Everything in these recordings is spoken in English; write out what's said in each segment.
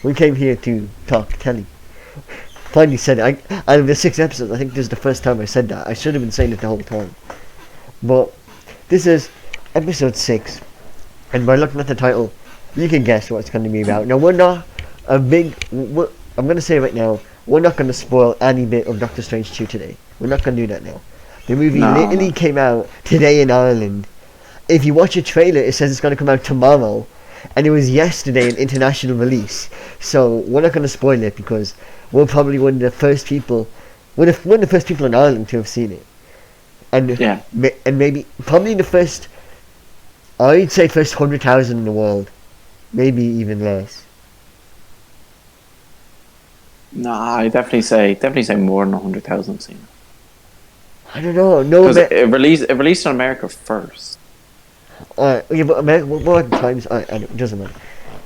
We came here to talk telly. Finally said it. Out of the 6 episodes, I think this is the first time I said that. I should have been saying it the whole time. But this is episode 6, and by looking at the title, you can guess what it's going to be about. Now, we're not a big... I'm going to say right now, we're not going to spoil any bit of Doctor Strange 2 today. We're not going to do that now. The movie literally came out today in Ireland. If you watch a trailer, it says it's going to come out tomorrow, and it was yesterday an international release. So we're not going to spoil it because we're probably one of the first people in Ireland to have seen it. And and maybe probably the first, I'd say first 100,000 in the world, maybe even less. No, I definitely say more than 100,000 seen it. I don't know. No, because it released in America first. Yeah, but America, more times, it doesn't matter.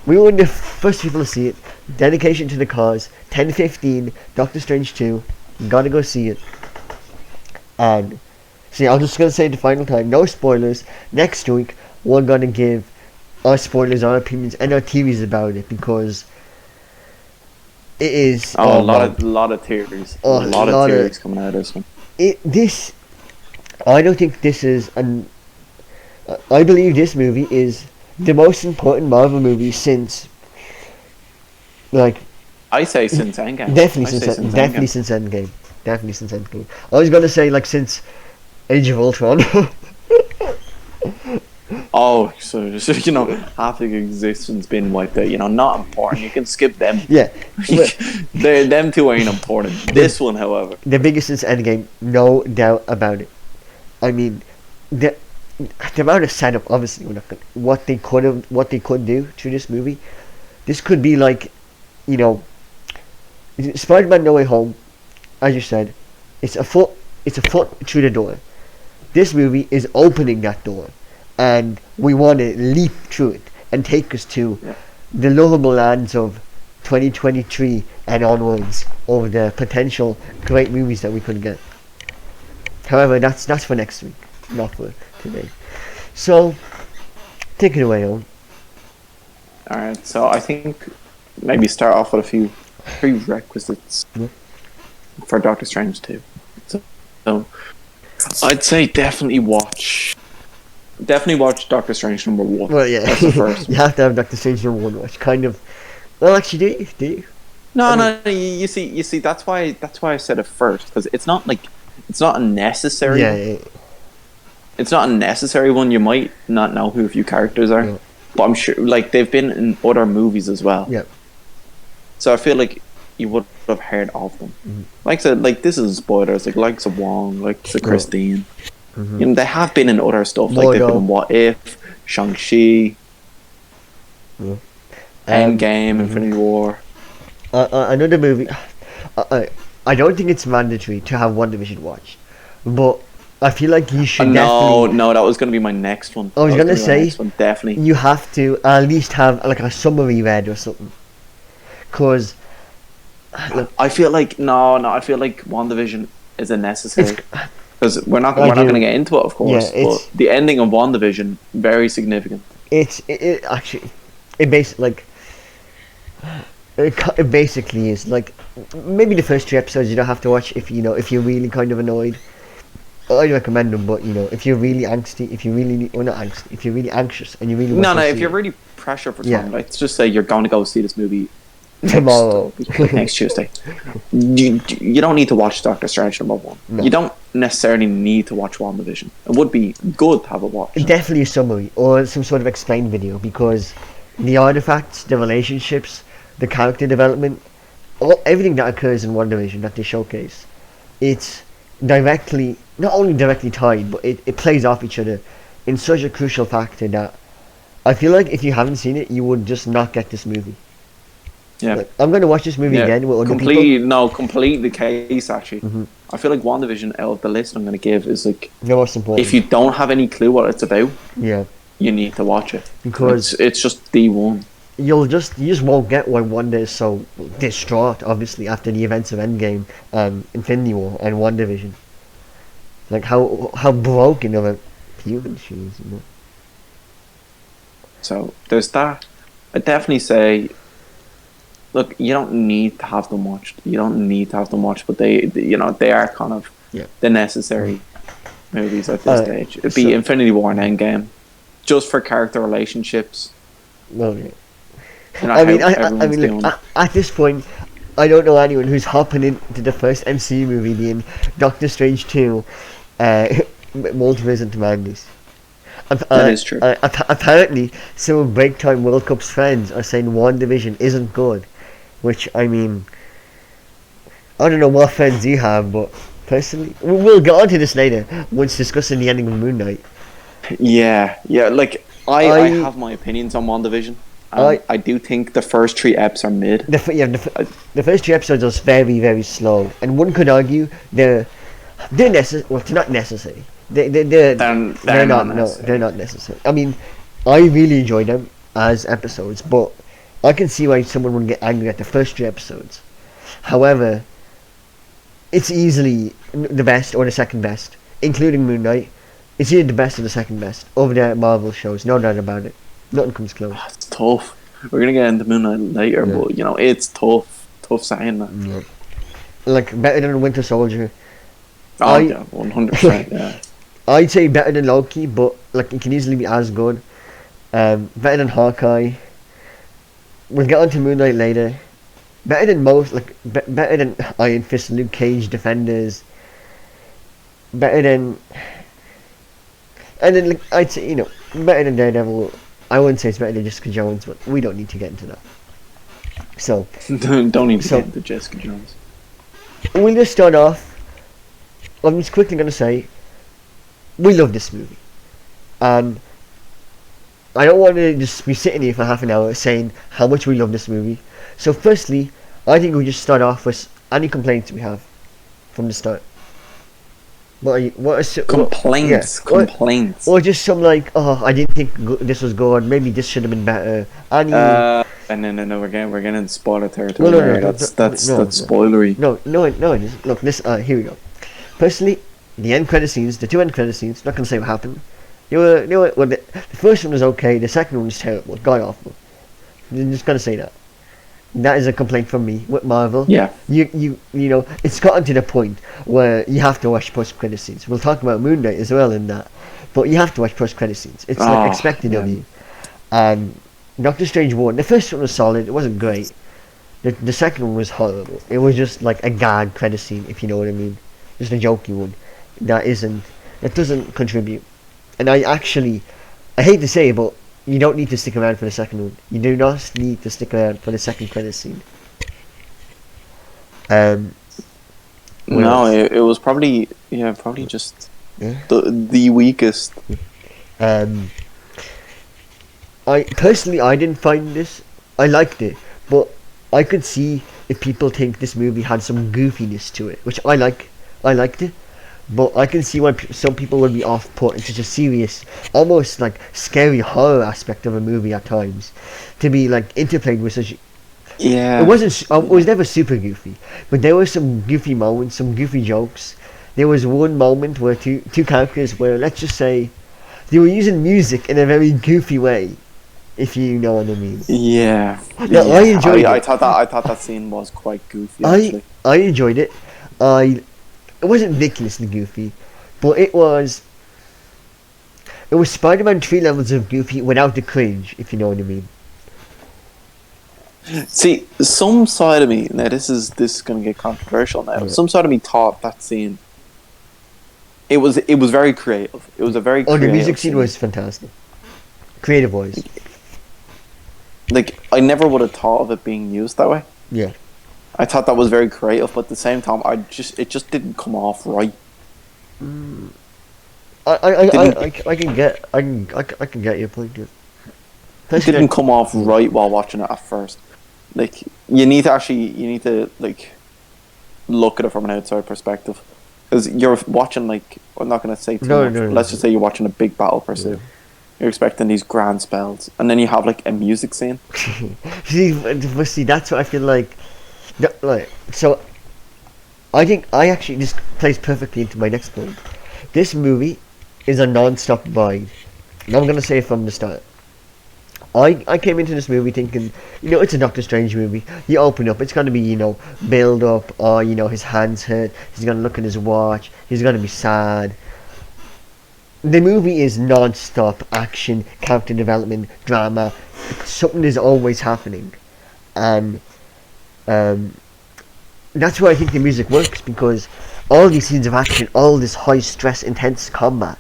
We were one of the first people to see it. Dedication to the cause. 10:15. Doctor Strange 2. Gotta go see it. And see, I'm just gonna say the final time. No spoilers. Next week we're gonna give our spoilers, our opinions, and our theories about it because it is. A lot of theories. A lot of theories coming out of this one. I don't think this is an. I believe this movie is the most important Marvel movie since, like. I say since Endgame. Definitely since Endgame. I was gonna say like since Age of Ultron. Oh, so you know, half the existence been wiped out. You know, not important. You can skip them. Yeah, them two ain't important. This one, however, the biggest since Endgame, no doubt about it. I mean, the amount of setup, obviously, we're not gonna, what they could do through this movie. This could be like, you know, Spider-Man: No Way Home, as you said, it's a foot through the door. This movie is opening that door, and we want to leap through it and take us to the lovable lands of 2023 and onwards of the potential great movies that we could get. However, that's for next week, not for today. So, take it away, Owen. Alright, so I think maybe start off with a few prerequisites for Doctor Strange 2. So I'd say definitely watch Doctor Strange number 1. Well, yeah, that's the first. You have to have Doctor Strange number 1 watch. Kind of. Well, actually, do you? No. You see. That's why I said it first, because it's not a necessary. Yeah. It's not a necessary one. You might not know who a few characters are, but I'm sure like they've been in other movies as well. Yeah. So I feel like you would have heard of them. Mm-hmm. Like I said, like this is spoilers. Like likes of Wong, likes of Christine. Mm-hmm. You know, they have been in other stuff. Like they've been in What If, Shang-Chi, Endgame, Infinity War. Another movie. I don't think it's mandatory to have WandaVision watched, but I feel like you should definitely... No, that was going to be my next one. I was going to say, definitely. You have to at least have like a summary read or something. Because... I feel like... I feel like WandaVision is a necessary. Because we're not going to get into it, of course. Yeah, but the ending of WandaVision, very significant. It basically is like maybe the first 3 episodes you don't have to watch if you're really kind of annoyed. I recommend them, but if you're really angsty, if you're really anxious and you really want if you're really pressure for time, let's just say you're going to go see this movie tomorrow, next Tuesday. You don't need to watch Doctor Strange number 1. No. You don't necessarily need to watch WandaVision. It would be good to have a watch. Definitely a summary or some sort of explained video, because the artifacts, the relationships, the character development, everything that occurs in WandaVision that they showcase, it's not only directly tied, but it plays off each other in such a crucial factor that I feel like if you haven't seen it, you would just not get this movie. Yeah, like, I'm going to watch this movie again with other people. No, complete the case actually. Mm-hmm. I feel like WandaVision out of the list I'm going to give is like the most important. If you don't have any clue what it's about, you need to watch it, because it's just the one. You just won't get why Wanda is so distraught, obviously, after the events of Endgame, Infinity War, and WandaVision. Like how broken of a human she is, So there's that. I definitely say, look, you don't need to have them watched. You don't need to have them watched, but they are kind of the necessary movies at this stage. It'd be Infinity War and Endgame, just for character relationships. Well, yeah. I mean, look, at this point, I don't know anyone who's hopping into the first MCU movie being Doctor Strange 2, Multiverse into Madness. That is true. Apparently, some of Break Time World Cup's friends are saying WandaVision isn't good, which, I mean, I don't know what friends you have, but personally, we'll get onto this later once discussing the ending of Moon Knight. Yeah, like, I have my opinions on WandaVision. I do think the first 3 eps are mid. The first 3 episodes are very, very slow, and one could argue they're necessary. Well, they're not necessary. They're not necessary. No, they're not necessary. I mean, I really enjoy them as episodes, but I can see why someone would get angry at the first 3 episodes. However, it's easily the best or the second best, including Moon Knight. It's either the best or the second best over the Marvel shows. No doubt about it. Nothing comes close. It's tough. We're gonna get into Moon Knight later, but it's tough. Tough saying that. Yeah. Like, better than Winter Soldier. Oh yeah, 100%. Yeah. I'd say better than Loki, but like it can easily be as good. Better than Hawkeye. We'll get onto Moon Knight later. Better than most, like better than Iron Fist, Luke Cage, Defenders. Better than, and then like, I'd say better than Daredevil. I wouldn't say it's better than Jessica Jones, but we don't need to get into that. So don't need to get into Jessica Jones. We'll just start off. I'm just quickly gonna say, we love this movie. I don't want to just be sitting here for half an hour saying how much we love this movie. So firstly, I think we just start off with any complaints we have from the start. Complaints. Or just some like, I didn't think this was good. Maybe this should have been better. No. We're getting in spoiler territory. No. That's spoilery. No. It isn't. Look, here we go. Personally, the end credit scenes, the 2 end credit scenes. Not gonna say what happened. The first one was okay. The second one was terrible. God awful. I'm just gonna say that. That is a complaint from me with Marvel. Yeah. You know, it's gotten to the point where you have to watch post-credit scenes. We'll talk about Moon Knight as well in that, but you have to watch post-credit scenes. It's like expected of you. And Doctor Strange 1, the first one was solid. It wasn't great. The second one was horrible. It was just like a gag credit scene, if you know what I mean. Just a jokey one. That doesn't contribute. And I hate to say it, but you don't need to stick around for the second one. You do not need to stick around for the second credit scene. No, it was probably just the weakest. I didn't find this. I liked it, but I could see if people think this movie had some goofiness to it, which I like. I liked it. But I can see why some people would be off-put in such a serious, almost like scary horror aspect of a movie at times, to be like interplayed with such. Yeah. It was never super goofy, but there were some goofy moments, some goofy jokes. There was one moment where two characters were, let's just say, they were using music in a very goofy way, if you know what I mean. Yeah. I enjoyed it. I thought that scene was quite goofy. Actually. I enjoyed it. It wasn't ridiculously goofy, but it was Spider-Man 3 levels of goofy without the cringe, if you know what I mean. See, some side of me, now this is going to get controversial now. Yeah. Some side of me thought that scene, it was very creative. It was a very creative the music scene was fantastic. Creative wise. Like, I never would have thought of it being used that way. Yeah. I thought that was very creative, but at the same time, it just didn't come off right. I can get your point. It didn't come off right while watching it at first. Like, you need to like look at it from an outside perspective, because you're watching, like, I'm not going to say too much. Let's just say you're watching a big battle pursuit. Yeah. You're expecting these grand spells, and then you have like a music scene. see, that's what I feel like. So, I think this plays perfectly into my next point. This movie is a non-stop ride. And I'm gonna say it from the start. I came into this movie thinking, it's a Doctor Strange movie. You open up, it's going to be, build up, or, his hand's hurt, he's going to look at his watch, he's going to be sad. The movie is non-stop action, character development, drama. Something is always happening. And that's why I think the music works, because all these scenes of action, all this high stress, intense combat,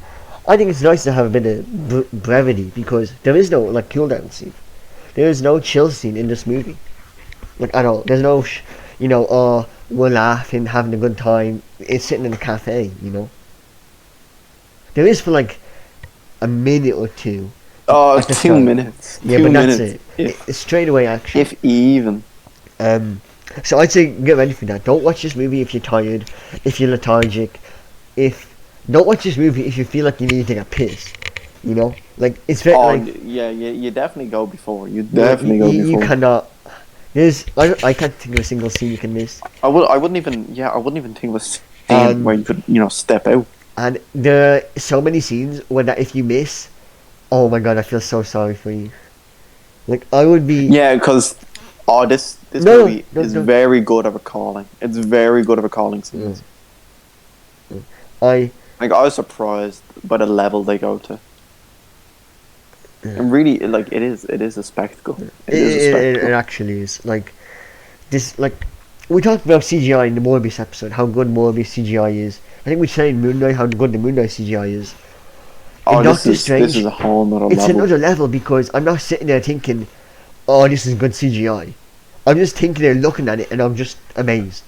I think it's nice to have a bit of brevity, because there is no cool down scene. There is no chill scene in this movie, at all. There's no, we're laughing, having a good time. It's sitting in a cafe, There is for a minute or two. Oh, 2 minutes. Yeah, 2 but minutes. that's it. It's straight away action. If even. So I'd say get ready for that. Don't watch this movie if you're tired, if you're lethargic, don't watch this movie if you feel like you need to take a piss. It's very you definitely go before. You definitely go before. You cannot. I can't think of a single scene you can miss. I wouldn't even think of a scene where you could step out. And there are so many scenes where that if you miss, oh my god, I feel so sorry for you. I would be. Yeah, because this movie is very good at recalling. It's very good at recalling scenes. I was surprised by the level they go to. And really, it is a spectacle. It actually is. We talked about CGI in the Morbius episode, how good Morbius CGI is. I think we said in Moon Knight how good the Moon Knight CGI is. In Doctor Strange, this is a whole nother level. It's another level, because I'm not sitting there thinking, oh, this is good CGI. I'm just thinking there, looking at it, and I'm just amazed.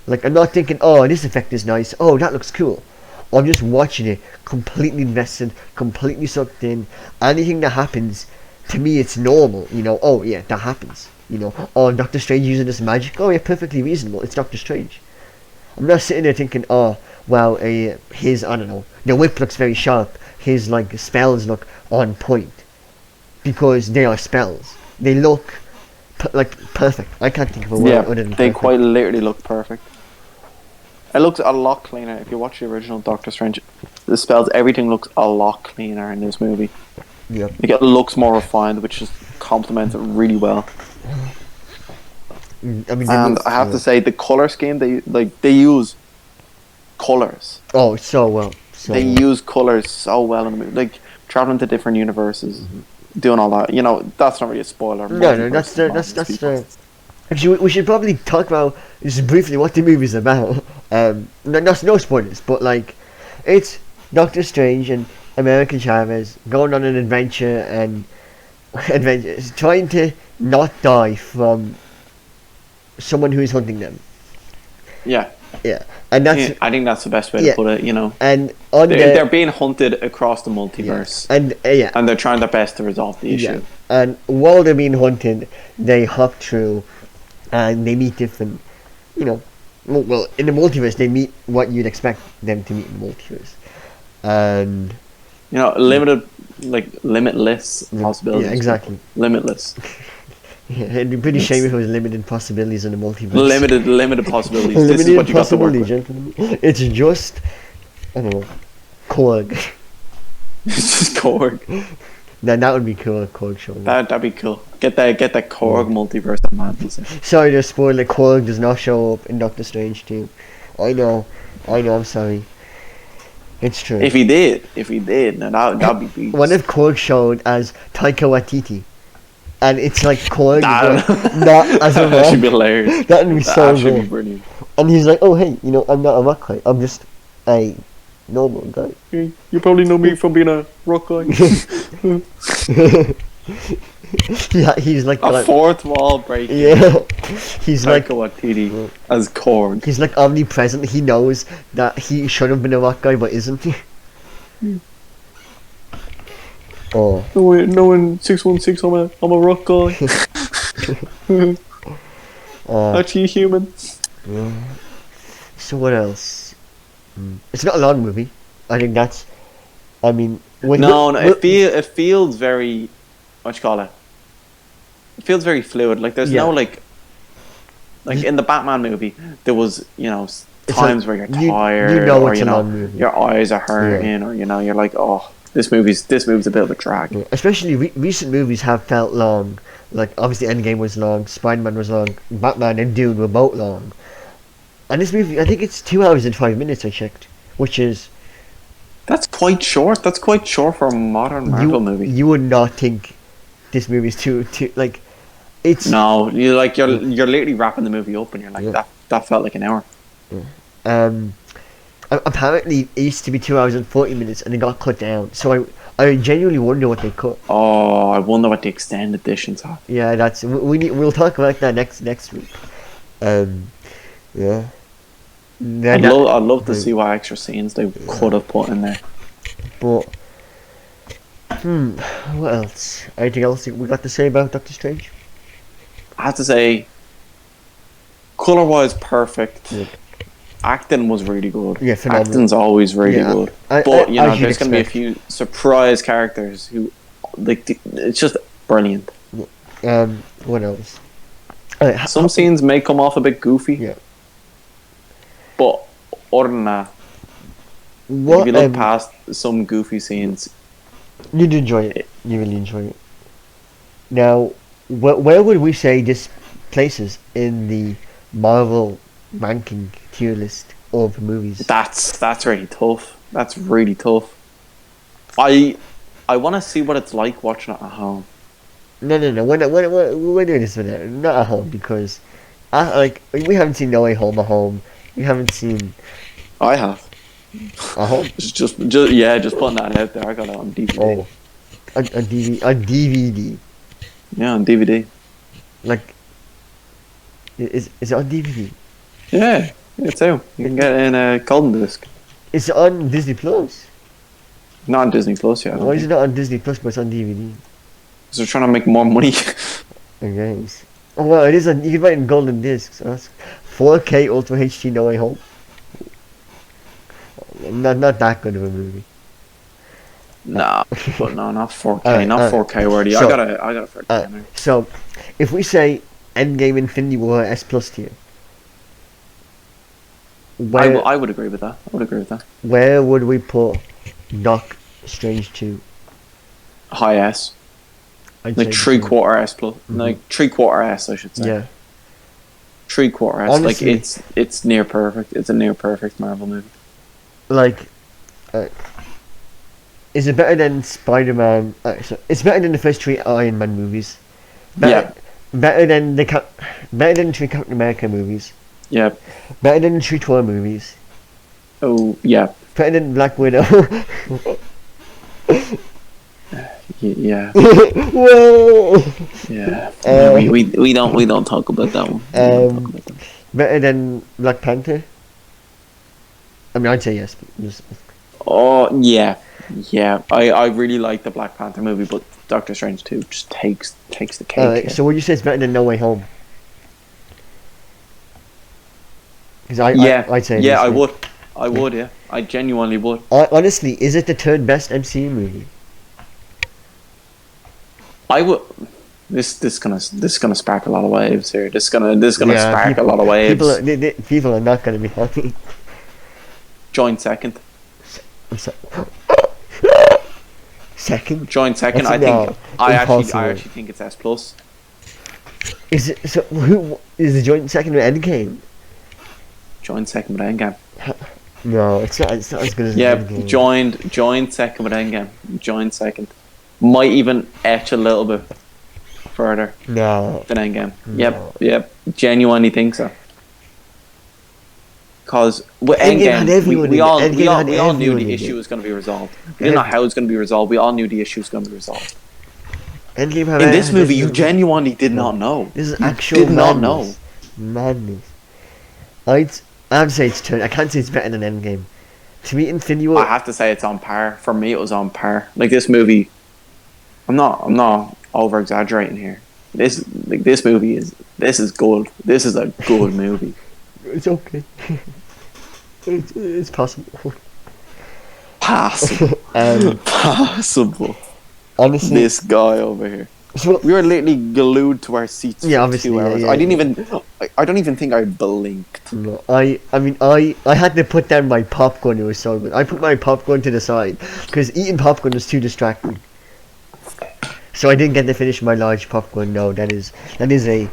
I'm not thinking, oh, this effect is nice, oh, that looks cool. I'm just watching it, completely invested, completely sucked in. Anything that happens, to me, it's normal. Oh yeah, that happens. Oh, Doctor Strange using this magic. Oh yeah, perfectly reasonable. It's Doctor Strange. I'm not sitting there thinking, oh, well, his, I don't know, the whip looks very sharp. His spells look on point, because they are spells. They look perfect. I can't think of a word other than they perfect. Quite literally look perfect. It looks a lot cleaner. If you watch the original Doctor Strange, the spells, everything looks a lot cleaner in this movie. Yeah. It looks more refined, which just complements it really well. I have to say, the color scheme, they use colors. Oh, so well. They use colors so well in the movie, traveling to different universes, doing all that. That's not really a spoiler. No, that's the. Actually, we should probably talk about just briefly what the movie's about. No spoilers, but it's Doctor Strange and American Chavez going on an adventure trying to not die from someone who is hunting them. Yeah. Yeah, and that's. I think that's the best way to put it. And they're being hunted across the multiverse. Yeah, and they're trying their best to resolve the issue. Yeah. And while they're being hunted, they hop through, and they meet different. Well, in the multiverse, they meet what you'd expect them to meet in the multiverse, and limitless possibilities. Yeah, exactly. Limitless. Yeah, it'd be pretty shame if it was limited possibilities in the multiverse. Limited possibilities. This is what you got to work with. Gentlemen. It's just, I don't know, Korg. It's just Korg. That would be cool. Korg show. That'd be cool. Get that Korg multiverse madness. Sorry to spoil it. Korg does not show up in Doctor Strange 2. I know. I'm sorry. It's true. If he did, now that'd be beats. What if Korg showed as Taika Waititi? And it's Korg, not as a rock. That should be hilarious. That would be so good. That should be brilliant. And he's like, oh hey, I'm not a rock guy. I'm just a normal guy. You probably know me from being a rock guy. Yeah, he's a fourth wall breaking. Yeah, he's Taika Waititi as Korg. He's omnipresent. He knows that he should have been a rock guy, but isn't he? Oh. No, in 616 I'm a rock guy. Actually human. Yeah. So what else? It's not a long movie. I think that's. I mean. It feels very. What you call it? It feels very fluid. There's no in the Batman movie, there was times where you're tired, or your eyes are hurting, or you're like, oh. This movie's a bit of a drag. Yeah. Especially recent movies have felt long. Like obviously Endgame was long, Spider-Man was long, Batman and Dune were both long. And this movie, I think it's 2 hours and 5 minutes. I checked, which is That's quite short. That's quite short for a modern Marvel movie. You would not think this movie is too like. It's no, you're literally wrapping the movie up, and you're like that felt like an hour. Apparently it used to be 2 hours and 40 minutes, and it got cut down. So I genuinely wonder what they cut. Oh, I wonder what the extended editions are. Yeah, we'll talk about that next week. Yeah. I'd love to see what extra scenes they could have put in there. But what else? Anything else we got to say about Doctor Strange? I have to say, colour-wise, perfect. Yeah. Acting was really good. Yeah, phenomenal. Acting's always really good. But there's going to be a few surprise characters who, it's just brilliant. What else? Some scenes may come off a bit goofy. Yeah. But other than that, if you look past some goofy scenes, you'd enjoy it. You really enjoy it. Now, where would we say this places in the Marvel ranking tier list of movies? That's really tough. That's really tough. I want to see what it's like watching it at home. No. We're doing this not at home because, we haven't seen No Way Home at home. We haven't seen. I have. At home. just putting that out there. I got it on DVD. Oh, on DVD. Yeah, on DVD. Like, is it on DVD? Yeah, too. You can get it in a golden disc. It's on Disney Plus. Not on Disney Plus yet. Why is it not on Disney Plus, but it's on DVD? Because they're trying to make more money. I guess. Oh well, it is on. You can buy it in golden discs. So that's 4K Ultra HD No Way Home. Not that good of a movie. Nah, but no, not 4K, not 4K worthy. I got a 4K. So, if we say Endgame, Infinity War, S plus tier, I would agree with that. Where would we put Doc Strange 2? High S. Like 3/4 S plus, like 3/4 S, I should say. Yeah. 3/4 S. Honestly, like it's near perfect. It's a near perfect Marvel movie. Like, is it better than Spider-Man? It's better than the first 3 Iron Man movies. Better than better than 3 Captain America movies. Yeah. Better than the 3 Thor movies. Oh yeah. Better than Black Widow. Yeah. Whoa. Yeah. We don't talk about that one. Better than Black Panther. I mean, I'd say yes. Oh yeah. I really like the Black Panther movie, but Doctor Strange 2 just takes the cake. So what you say is better than No Way Home? Because I'd say I would. Yeah. I genuinely would. Honestly, is it the 3rd best MCU movie? I would. This gonna spark a lot of waves here. This gonna spark a lot of waves. People are not gonna be happy. Joint second. Second. Joint second. I actually think it's S plus. Is it so? Who is the joint second with Endgame? Joint second with Endgame. No, it's not as good as Endgame. Joined second with Endgame. Joined second. Might even etch a little bit further. No. Than Endgame. No. Yep. Genuinely think so. Because with Endgame, we all knew the issue was going to be resolved. We didn't know how it's going to be resolved. We all knew the issue was going to be resolved. In this movie, you genuinely did not know. This is actual madness. I'd say it's 3rd. I can't say it's better than Endgame. To me, Infinity War. I have to say it's on par. For me, it was on par. Like this movie, I'm not over exaggerating here. This movie is good. This is a good movie. It's okay. It's possible. Possible. Honestly, this guy over here. So, we were literally glued to our seats for obviously, 2 hours. Yeah. I don't even think I blinked. No, I had to put down my popcorn. It was so good. I put my popcorn to the side because eating popcorn was too distracting. So I didn't get to finish my large popcorn. No, that is a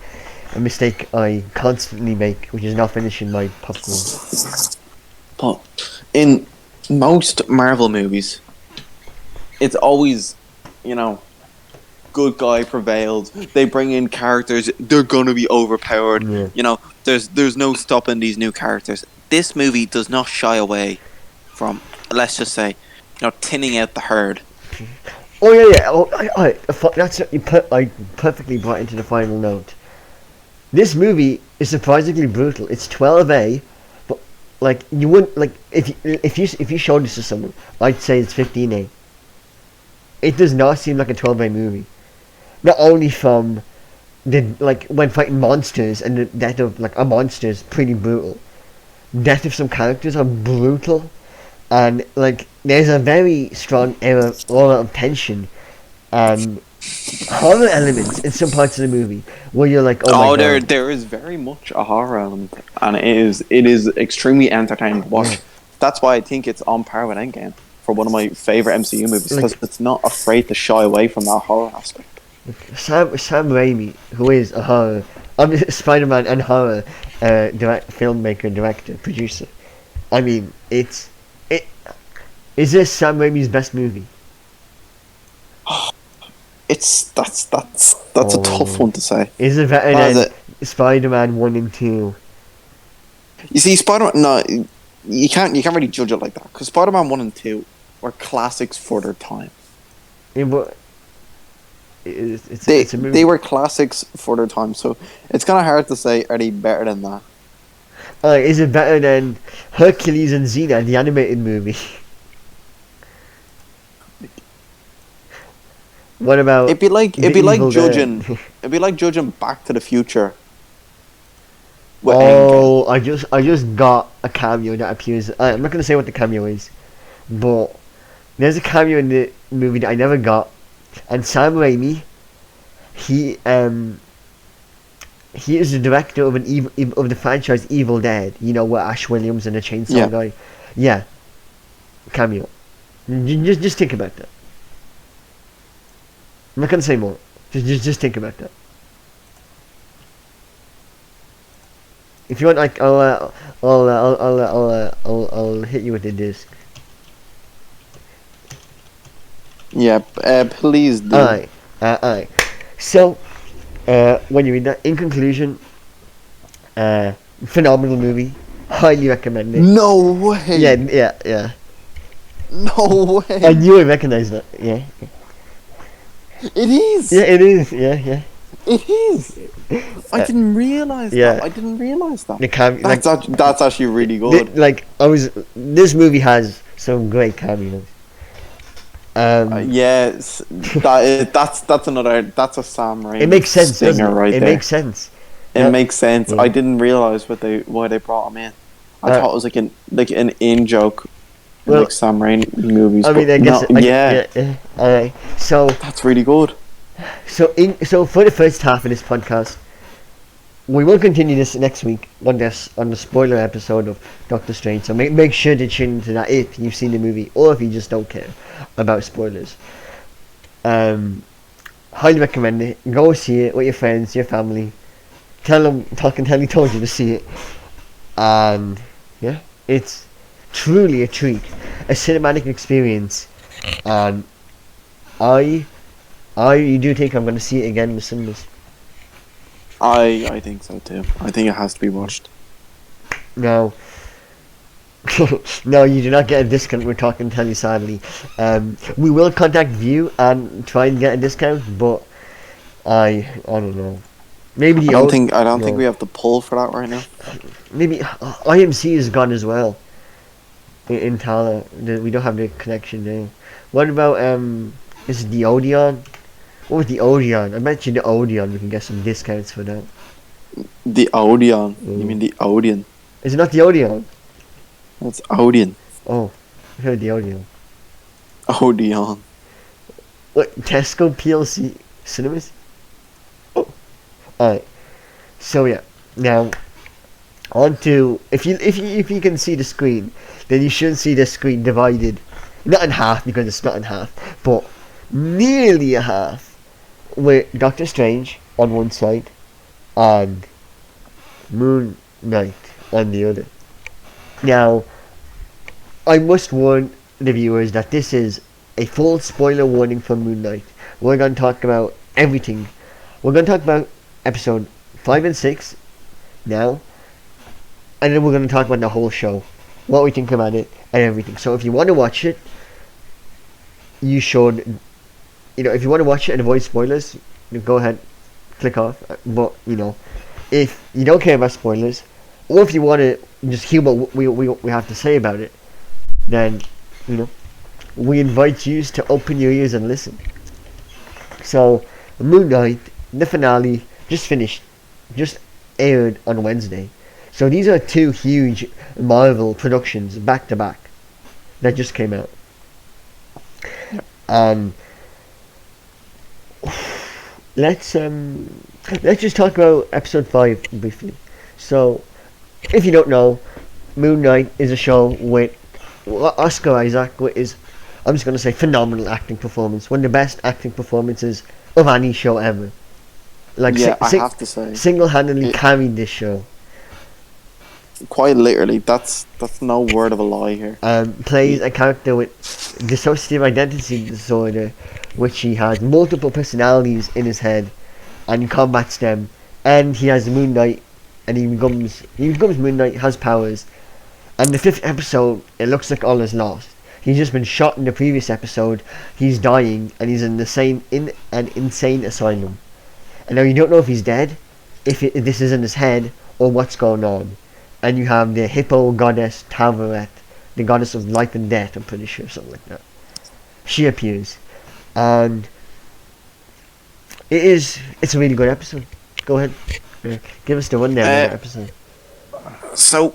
mistake I constantly make, which is not finishing my popcorn. But in most Marvel movies, it's always, good guy prevails. They bring in characters. They're gonna be overpowered. Yeah. There's no stopping these new characters. This movie does not shy away from, let's just say, thinning out the herd. Oh yeah. Oh, that's I perfectly brought into the final note. This movie is surprisingly brutal. It's 12A, but like you wouldn't like if you showed this to someone, I'd say it's 15A. It does not seem like a 12A movie. Not only from when fighting monsters and the death of a monster is pretty brutal. Death of some characters are brutal, and there's a very strong aura of tension and horror elements in some parts of the movie where you're like, oh my god. There is very much a horror element, and it is extremely entertaining to watch. Yeah. That's why I think it's on par with Endgame for one of my favorite MCU movies, because it's not afraid to shy away from that horror aspect. Sam Raimi, who is a horror, Spider-Man and horror filmmaker, director, producer. I mean, is this Sam Raimi's best movie? That's a tough one to say. Is it better than Spider-Man 1 and 2? You see, Spider-Man, no, you can't really judge it like that, because Spider-Man 1 and 2 were classics for their time. It's a movie. They were classics for their time, so it's kind of hard to say, are they better than that? Is it better than Hercules and Xena, the animated movie? What about? It'd be like judging. It'd be like judging Back to the Future. Oh, I just got a cameo that appears. I'm not gonna say what the cameo is, but there's a cameo in the movie that I never got, and Sam Raimi, he is the director of of the franchise Evil Dead. You know, where Ash Williams and the Chainsaw Guy. Yeah, cameo. Just think about that. I'm not gonna say more. Just think about that. If you want, I'll hit you with the disc. Yeah, please do. Alright. So, when you read that, in conclusion, phenomenal movie. Highly recommend it. No way. Yeah. No way. I knew I recognized that. Yeah. It is. Yeah, it is. Yeah. It is. I didn't realize that. I didn't realize that. That's actually really good. This movie has some great cameos. Yes, that's a Sam Raimi. It makes sense, doesn't it? Right it there. makes sense. It makes sense. Yeah. I didn't realize why they brought him in. I thought it was like an in joke. Like Sam Raimi movies. I mean, I guess. Yeah. So that's really good. So for the first half of this podcast, we will continue this next week on the spoiler episode of Doctor Strange. So make sure to tune into that if you've seen the movie or if you just don't care about spoilers. Highly recommend it. Go see it with your friends, your family. Tell them TalkingTelly told you to see it, and yeah, it's truly a treat, a cinematic experience, and I do think I'm going to see it again in the cinemas. I think so too. I think it has to be watched. No, no, you do not get a discount. We're TalkingTelly, sadly. We will contact you and try and get a discount, but I don't know. Maybe I don't think we have the pull for that right now. Maybe IMC is gone as well. In Tala, we don't have the connection there. What about is it the Odeon? What was the Odeon? I mentioned the Odeon. We can get some discounts for that. The Odeon? You mean the Odeon? Is it not the Odeon? That's Odeon. Oh, I heard the Odeon. Odeon. What, Tesco PLC Cinemas? Oh. Alright. So yeah. Now, on to if you can see the screen, then you should see the screen divided, not in half because it's not in half, but nearly a half, with Doctor Strange on one side and Moon Knight on the other. Now, I must warn the viewers that this is a full spoiler warning for Moon Knight. We're going to talk about everything. We're going to talk about episode 5 and 6 now, and then we're going to talk about the whole show, what we think about it, and everything. So if you want to watch it, you should, if you want to watch it and avoid spoilers, go ahead, click off. But, if you don't care about spoilers, or if you want to just hear what we have to say about it, then, we invite you to open your ears and listen. So, Moon Knight, the finale, just finished, just aired on Wednesday. So these are two huge Marvel productions back to back that just came out. And let's just talk about episode 5 briefly. So, if you don't know, Moon Knight is a show with Oscar Isaac, with his, I'm just going to say, phenomenal acting performance. One of the best acting performances of any show ever. Like, I have to say, single-handedly carried this show. Quite literally, that's no word of a lie here. Plays a character with dissociative identity disorder, which he has multiple personalities in his head, and he combats them. And he has Moon Knight, and he becomes Moon Knight, has powers. And the 5th episode, it looks like all is lost. He's just been shot in the previous episode. He's dying, and he's in an insane asylum. And now you don't know if he's dead, if this is in his head, or what's going on. And you have the hippo goddess Tavaret, the goddess of life and death, I'm pretty sure, something like that. She appears. And it's a really good episode. Go ahead. Give us the rundown of the episode. So,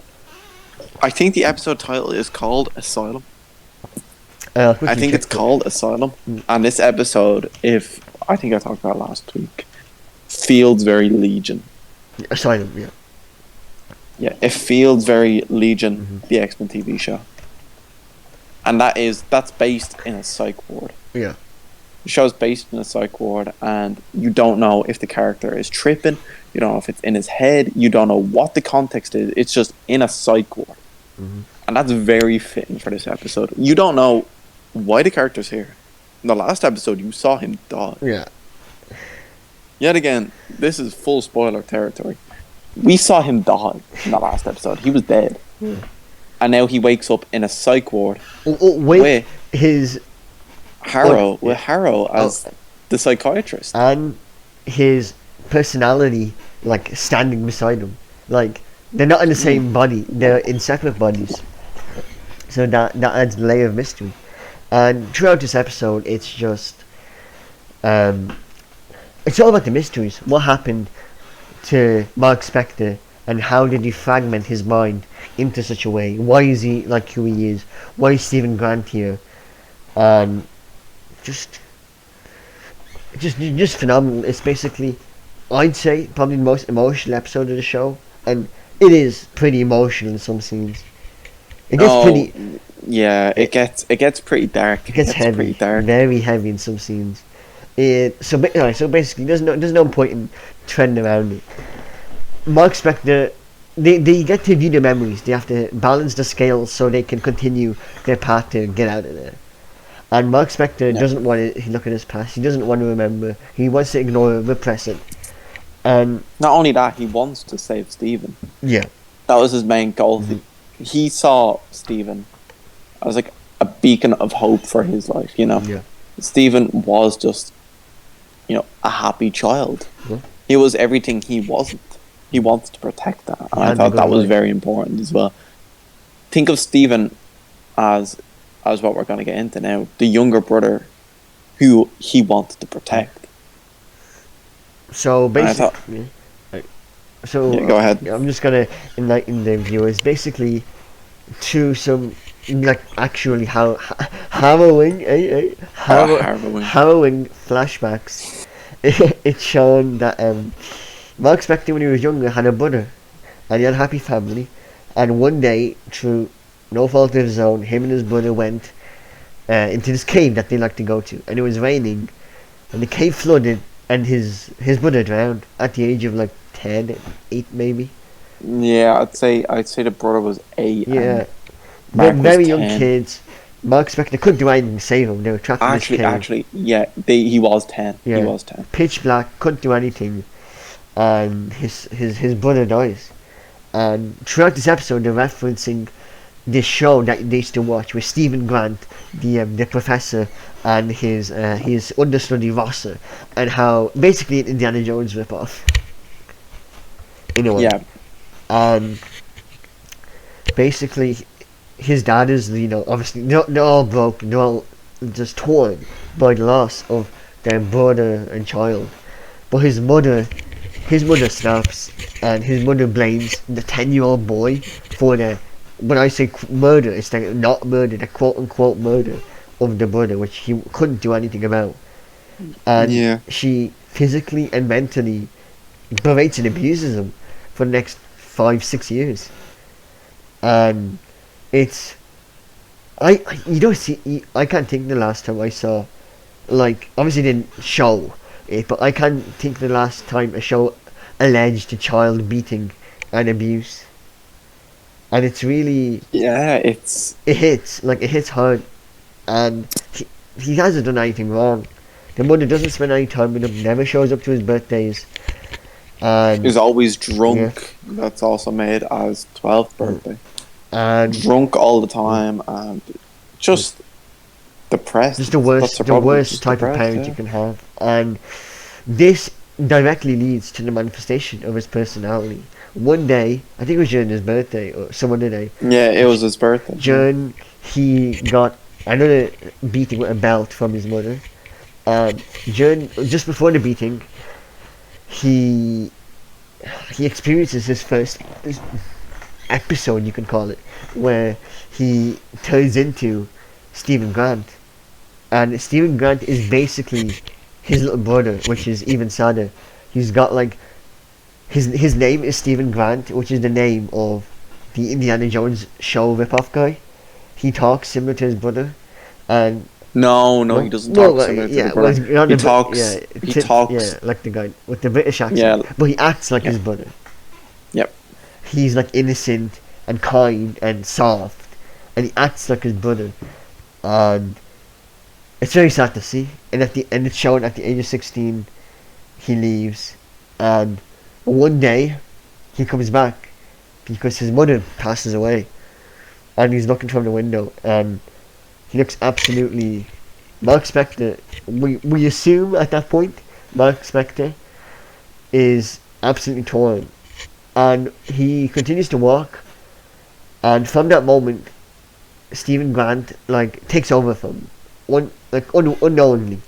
I think the episode title is called Asylum. I think it's called Asylum. And this episode, I think I talked about last week, feels very Legion. Asylum, yeah. Yeah, it feels very Legion, the X-Men TV show. And that's based in a psych ward. Yeah. The show's based in a psych ward, and you don't know if the character is tripping, you don't know if it's in his head, you don't know what the context is, it's just in a psych ward. Mm-hmm. And that's very fitting for this episode. You don't know why the character's here. In the last episode, you saw him die. Yeah. Yet again, this is full spoiler territory. We saw him die in the last episode. He was dead. Yeah. And now he wakes up in a psych ward with his... Harrow, with Harrow as the psychiatrist. And his personality, like, standing beside him. Like, they're not in the same body. They're in separate bodies. So that adds a layer of mystery. And throughout this episode, it's just... it's all about the mysteries. What happened to Mark Spector, and how did he fragment his mind into such a way? Why is he like who he is? Why is Stephen Grant here? And just phenomenal. It's basically, I'd say, probably the most emotional episode of the show, and it is pretty emotional in some scenes. It gets pretty. Yeah, it gets pretty dark. It gets heavy, pretty dark. Very heavy in some scenes. So basically, there's no point in treading around it. Mark Spector, they get to view the memories. They have to balance the scales so they can continue their path to get out of there. And Mark Spector doesn't want to look at his past. He doesn't want to remember. He wants to ignore it, repress it. And not only that, he wants to save Stephen. Yeah, that was his main goal. Mm-hmm. He saw Stephen as like a beacon of hope for his life. Yeah. Stephen was just, a happy child. Yeah. He was everything he wasn't. He wanted to protect that. And I thought that was very important as well. Think of Stephen as what we're going to get into now. The younger brother who he wanted to protect. So basically... go ahead. I'm just going to enlighten the viewers. Basically, through some... actually harrowing harrowing flashbacks, it's shown that Mark Spector, when he was younger, had a brother, and he had a happy family. And one day, through no fault of his own, him and his brother went into this cave that they like to go to, and it was raining, and the cave flooded, and his brother drowned at the age of like 10, 8 maybe. Yeah, I'd say the brother was 8. Yeah, And they're Mark was very young 10. kids. Mark Spector couldn't do anything to save him. They were trapped in this cave. Actually, yeah, he was 10. Yeah. He was 10. Pitch black, couldn't do anything, and his brother dies. And throughout this episode, they're referencing this show that they used to watch with Stephen Grant, the professor, and his understudy Rosser, and how basically an Indiana Jones ripoff. In a way. Yeah. And basically, his dad is, obviously they're all broken, they're all just torn by the loss of their brother and child. But his mother snaps, and his mother blames the 10-year-old boy for the, when I say murder, it's like not murder, the quote-unquote murder of the brother, which he couldn't do anything about. And she physically and mentally berates and abuses him for the next 5-6 years. And it's, I can't think the last time I saw, like, obviously didn't show it, but I can't think the last time a show alleged child beating and abuse. And it's really, it hits hard, and he hasn't done anything wrong. The mother doesn't spend any time with him, never shows up to his birthdays, and he's always drunk. Yeah. That's also made as 12th birthday. And drunk all the time, and just depressed. Just the worst type of parent you can have. And this directly leads to the manifestation of his personality. One day, I think it was during his birthday or some other day. Yeah, it was his birthday. He got another beating with a belt from his mother. And just before the beating, he experiences his first episode, you can call it, where he turns into Stephen Grant. And Stephen Grant is basically his little brother, which is even sadder. He's got like his name is Stephen Grant, which is the name of the Indiana Jones show ripoff guy. He talks similar to his brother, and he doesn't talk similar to his brother. He talks like the guy with the British accent, but he acts like his brother. Yep. He's like innocent and kind and soft, and he acts like his brother, and it's very sad to see. And it's shown at the age of 16, he leaves, and one day he comes back because his mother passes away, and he's looking from the window, and he looks absolutely. Mark Spector. We assume at that point Mark Spector is absolutely torn, and he continues to walk, and from that moment, Stephen Grant takes over from unknowingly,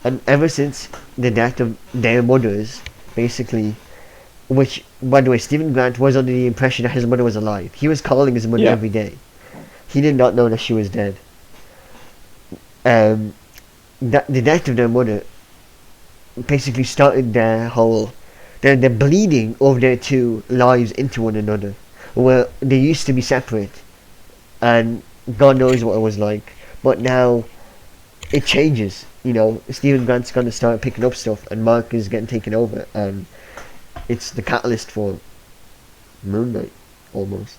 and ever since the death of their mothers, basically, which by the way, Stephen Grant was under the impression that his mother was alive. He was calling his mother every day. He did not know that she was dead. That the death of their mother basically started their bleeding of their two lives into one another, where they used to be separate, and God knows what it was like. But now it changes. Stephen Grant's gonna start picking up stuff, and Mark is getting taken over, and it's the catalyst for Moon Knight, almost.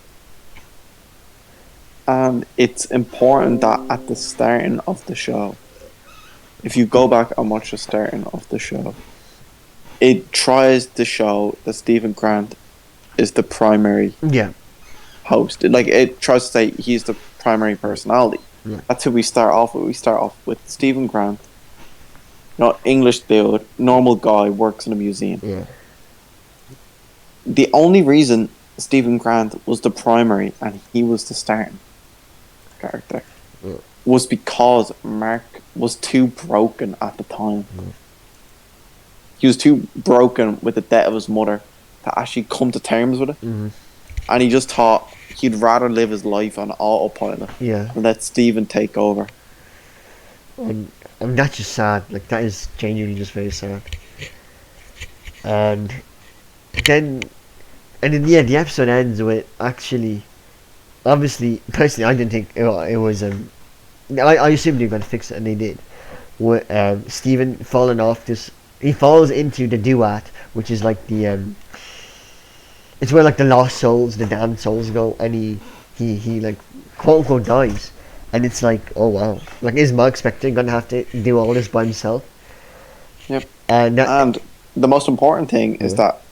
And it's important that at the starting of the show, if you go back and watch the starting of the show, it tries to show that Stephen Grant is the primary host. It tries to say he's the primary personality. Yeah. That's who we start off with. We start off with Stephen Grant, English dude, normal guy, works in a museum. Yeah. The only reason Stephen Grant was the primary and he was the starting character was because Mark was too broken at the time. He was too broken with the death of his mother to actually come to terms with it. And he just thought he'd rather live his life on autopilot and let Stephen take over. And that's just sad. That is genuinely just very sad. And then, and then yeah, the episode ends with actually, obviously, personally, I didn't think it was I assumed they were gonna fix it, and they did. With Stephen falling off this, he falls into the duat, which is like the it's where like the lost souls, the damned souls go, and he like quote unquote dies, and it's like, oh wow, like is Mark Spector gonna have to do all this by himself? Yep. And the most important thing is that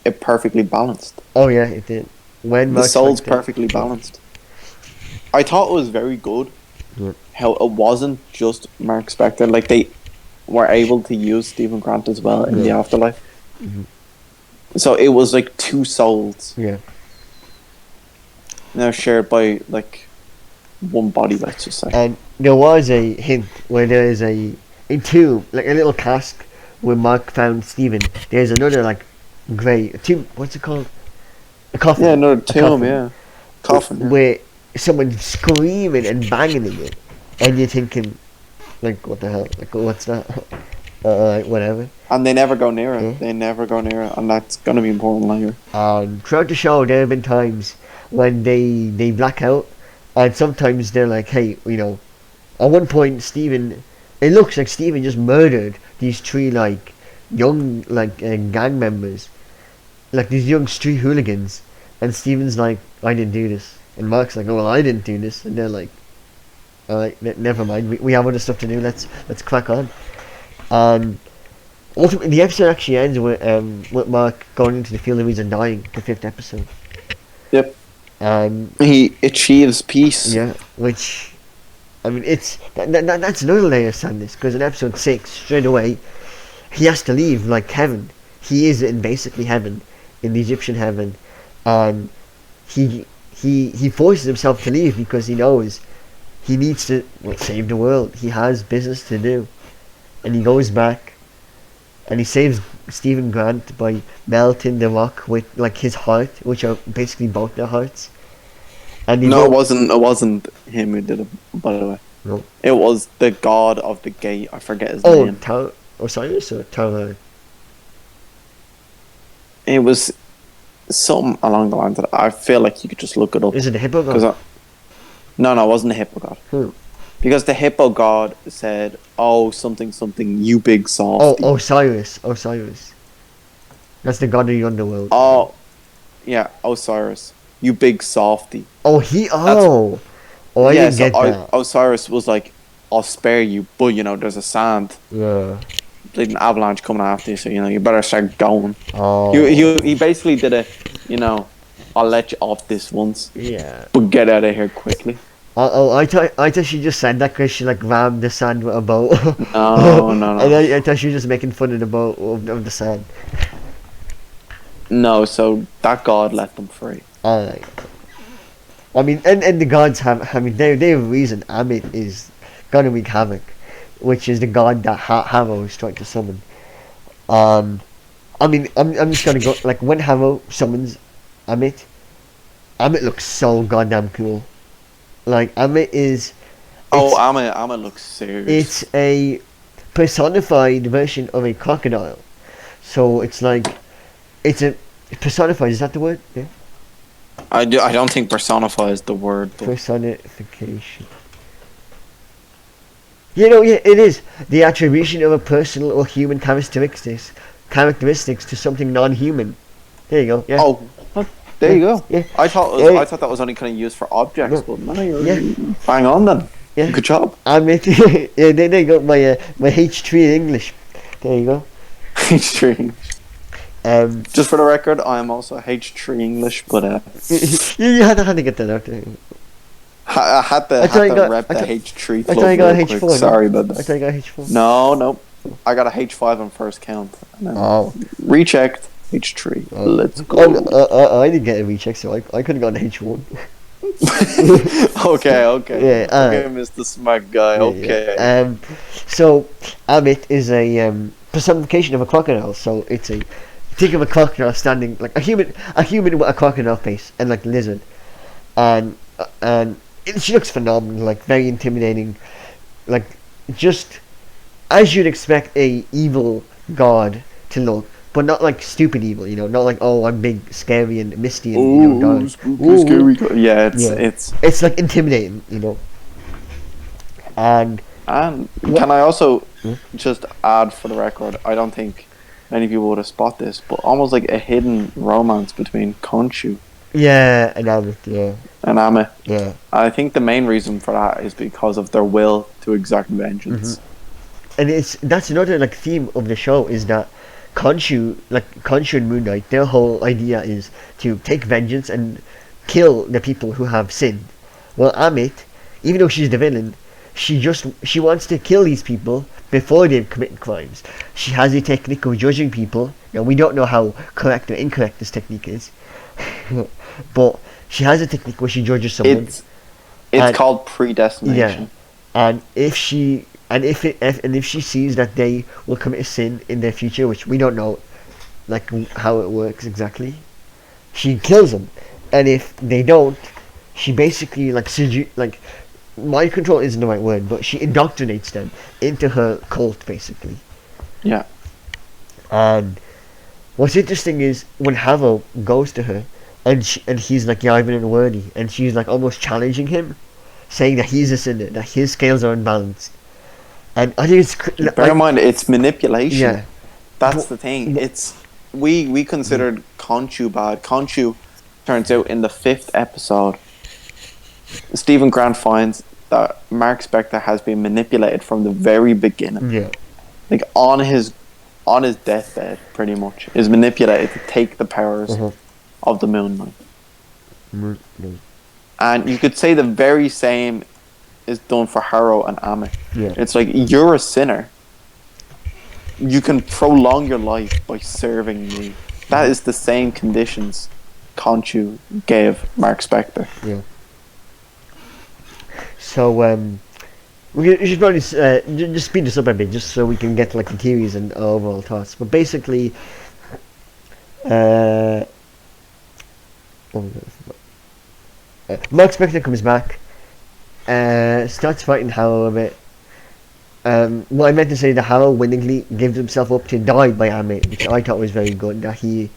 it perfectly balanced. Oh yeah, it did. When The Mark souls Spector- perfectly balanced. I thought it was very good Yeah. how it wasn't just Mark Spector. Like, they were able to use Stephen Grant as well in the Yeah. afterlife. Mhm. So it was like two souls Yeah. now shared by like one body, let's just say. And there was a hint where there is a tomb, like a little cask where Mark found Stephen. There's another like grey tomb. What's it called? A coffin. Yeah, another A tomb, coffin. yeah. Coffin, yeah. Where someone's screaming and banging in it, and you're thinking, like, what the hell? Like, what's that? Whatever. And they never go near it. Yeah. They never go near it, and that's going to be important later. Throughout the show, there have been times when they black out, and sometimes they're like, hey, you know, at one point, Stephen, it looks like Stephen just murdered these three like young like gang members, like these young street hooligans, and Stephen's like, I didn't do this, and Mark's like, oh well, I didn't do this, and they're like, all right, never mind, we have other stuff to do. Let's crack on. And ultimately, the episode actually ends with Mark going into the field of reason, dying. The 5th episode. Yep. And He achieves peace. yeah, which, I mean, it's that's another layer of sadness, because in episode 6, straight away, he has to leave like heaven. He is in basically heaven, in the Egyptian heaven, and he forces himself to leave because he knows he needs to save the world. He has business to do, and he goes back, and he saves Stephen Grant by melting the rock with like his heart, which are basically both their hearts. And he No, wrote- it wasn't him who did it, by the way. No. It was the god of the gate. I forget his Oh, name. Osiris or Tara? It was something along the lines of that. I feel like you could just look it up. Is it the hippo god? 'Cause no, it wasn't the hippo god. Who? Because the hippo god said, "Oh, something, you big Oh, softy." Osiris. That's the god of the underworld. Oh, yeah, Osiris, you big softy. Oh, I Yeah, didn't get that. Osiris was like, "I'll spare you, but you know, there's a sand, Yeah. bleeding avalanche coming after you, so you know, you better start going." Oh. He basically did a, you know, I'll let you off this once, Yeah. but get out of here quickly. I thought she just said that because she like rammed the sand with a boat. No. And I thought she was just making fun of the boat of the sand. No, so that god let them free. Alright. I mean, and the gods have. I mean, they have a reason. Amit is gonna wreak havoc, which is the god that Harrow is trying to summon. I mean, I'm just gonna go like when Harrow summons Amit looks so goddamn cool. Like Amit is. Amma looks serious. It's a personified version of a crocodile, so it's like it's a personified. Is that the word? Yeah. I don't think personify is the word. But Personification. You know, yeah, it is the attribution of a personal or human characteristics to something non-human. There you go. Yeah. oh, there you go. Yeah. I thought Yeah. I thought that was only kind of used for objects, No. but no, you're Yeah. bang on then. Yeah. Good job. Amit. Yeah, there you go. My H3 in English. There you go. H3. Just for the record, I am also H3 English, but you had to get that out there. I had to rep the H3 I club thought you got real quick. H4. Sorry about I that. thought you got H4. No, I got a H5 on first count. And then Oh. rechecked H3. Oh. Let's go. I didn't get a recheck, so I could have gotten H1. Okay. Yeah, Okay, Mr. Smart Guy. Okay. Yeah. So Amit is a personification of a crocodile. So it's a think of a crocodile standing like a human with a crocodile face and like lizard, and she looks phenomenal, like very intimidating, like just as you'd expect a evil god to look, but not like stupid evil, you know, not like, oh, I'm big, scary, and misty, and Oh, dark. spooky, scary. Yeah, Yeah. it's. It's like intimidating, you know. And And can I also Hmm? just add for the record? I don't think many people would have spot this, but almost like a hidden romance between Khonshu yeah, and Albert, yeah, and Ame. yeah. I think the main reason for that is because of their will to exact vengeance. And that's another like theme of the show is that Khonshu and Moon Knight, their whole idea is to take vengeance and kill the people who have sinned. Well, Amit, even though she's the villain, she wants to kill these people before they've committed crimes. She has a technique of judging people. Now we don't know how correct or incorrect this technique is, but she has a technique where she judges someone. It's called predestination. Yeah, and if she sees that they will commit a sin in their future, which we don't know, like how it works exactly, she kills them, and if they don't, she basically like mind control isn't the right word, but she indoctrinates them into her cult basically. Yeah. And what's interesting is when Havo goes to her, and he's like, yeah, I've been unworthy, and she's like almost challenging him, saying that he's a sinner, that his scales are unbalanced. And I think it's bear in mind it's manipulation. Yeah, That's the thing. It's we considered Khonshu bad. Khonshu turns out in the 5th episode, Stephen Grant finds that Mark Spector has been manipulated from the very beginning. yeah, Like on his deathbed, pretty much, is manipulated to take the powers of the Moon Knight. And you could say the very same is done for Harrow and Ame. Yeah. It's like, you're a sinner. You can prolong your life by serving me. That is the same conditions Khonshu gave Mark Spector. Yeah. So we should probably just speed this up a bit, just so we can get like the theories and overall thoughts. But basically, Mark Spector comes back, starts fighting Harrow a bit. What I meant to say, that Harrow willingly gives himself up to die by Ame, which I thought was very good. That he's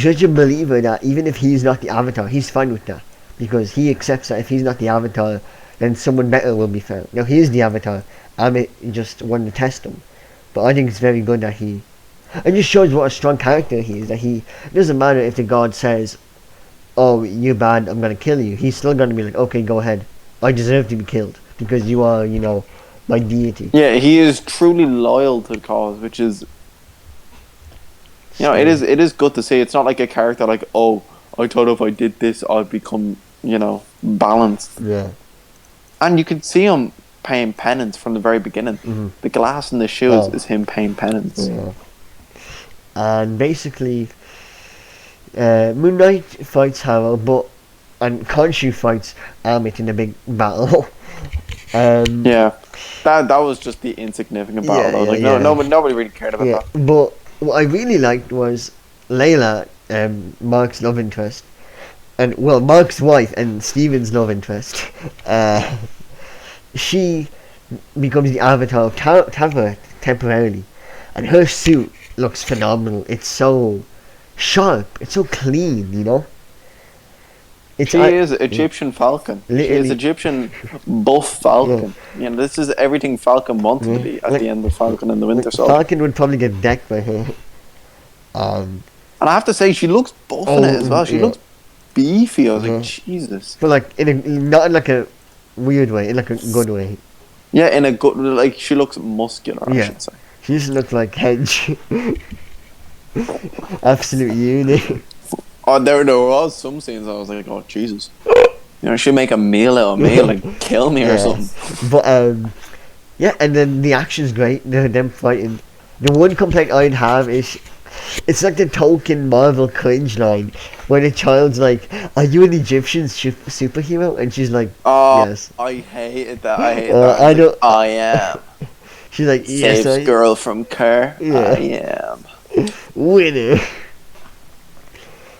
such a believer that even if he's not the Avatar, he's fine with that, because he accepts that if he's not the Avatar, then someone better will be found. Now he is the Avatar. Ame just wanted to test him, but I think it's very good that it just shows what a strong character he is. That it doesn't matter if the god says, "Oh, you're bad, I'm gonna kill you." He's still gonna be like, "Okay, go ahead. I deserve to be killed because you are, my deity." Yeah, he is truly loyal to the cause, which is, it is good to see. It's not like a character like, "Oh, I thought if I did this, I'd become, balanced." Yeah. And you could see him paying penance from the very beginning. Mm-hmm. The glass in the shoes is him paying penance. Yeah. And basically, Moon Knight fights Harrow, and Khonshu fights Amit in a big battle. Yeah, that was just the insignificant battle. Nobody really cared about that. But what I really liked was Layla, Mark's love interest, and Mark's wife and Steven's love interest. She becomes the Avatar of Tava temporarily, and her suit looks phenomenal. It's so sharp. It's so clean. She is Egyptian Falcon. Literally. She is Egyptian buff Falcon. Yeah. This is everything Falcon wanted to be at the end of Falcon and the Winter Soldier. Falcon would probably get decked by her. And I have to say, she looks buff in it as well. She looks beefy. I was like, Jesus. But not in like a weird way, in like a good way. Yeah, in a good, she looks muscular, I should say. She just looks like Hedge. Absolute unit. Oh, there was some scenes I was like, oh, Jesus. She'd make a meal out of me, like, kill me or something. But, and then the action's great, them fighting. The one complaint I'd have is, it's like the Tolkien Marvel cringe line, where the child's like, "Are you an Egyptian superhero?" And she's like, "Yes." I hated that. I am. She's like, "Yes, saves girl from Kerr. Yeah. I am. Winner."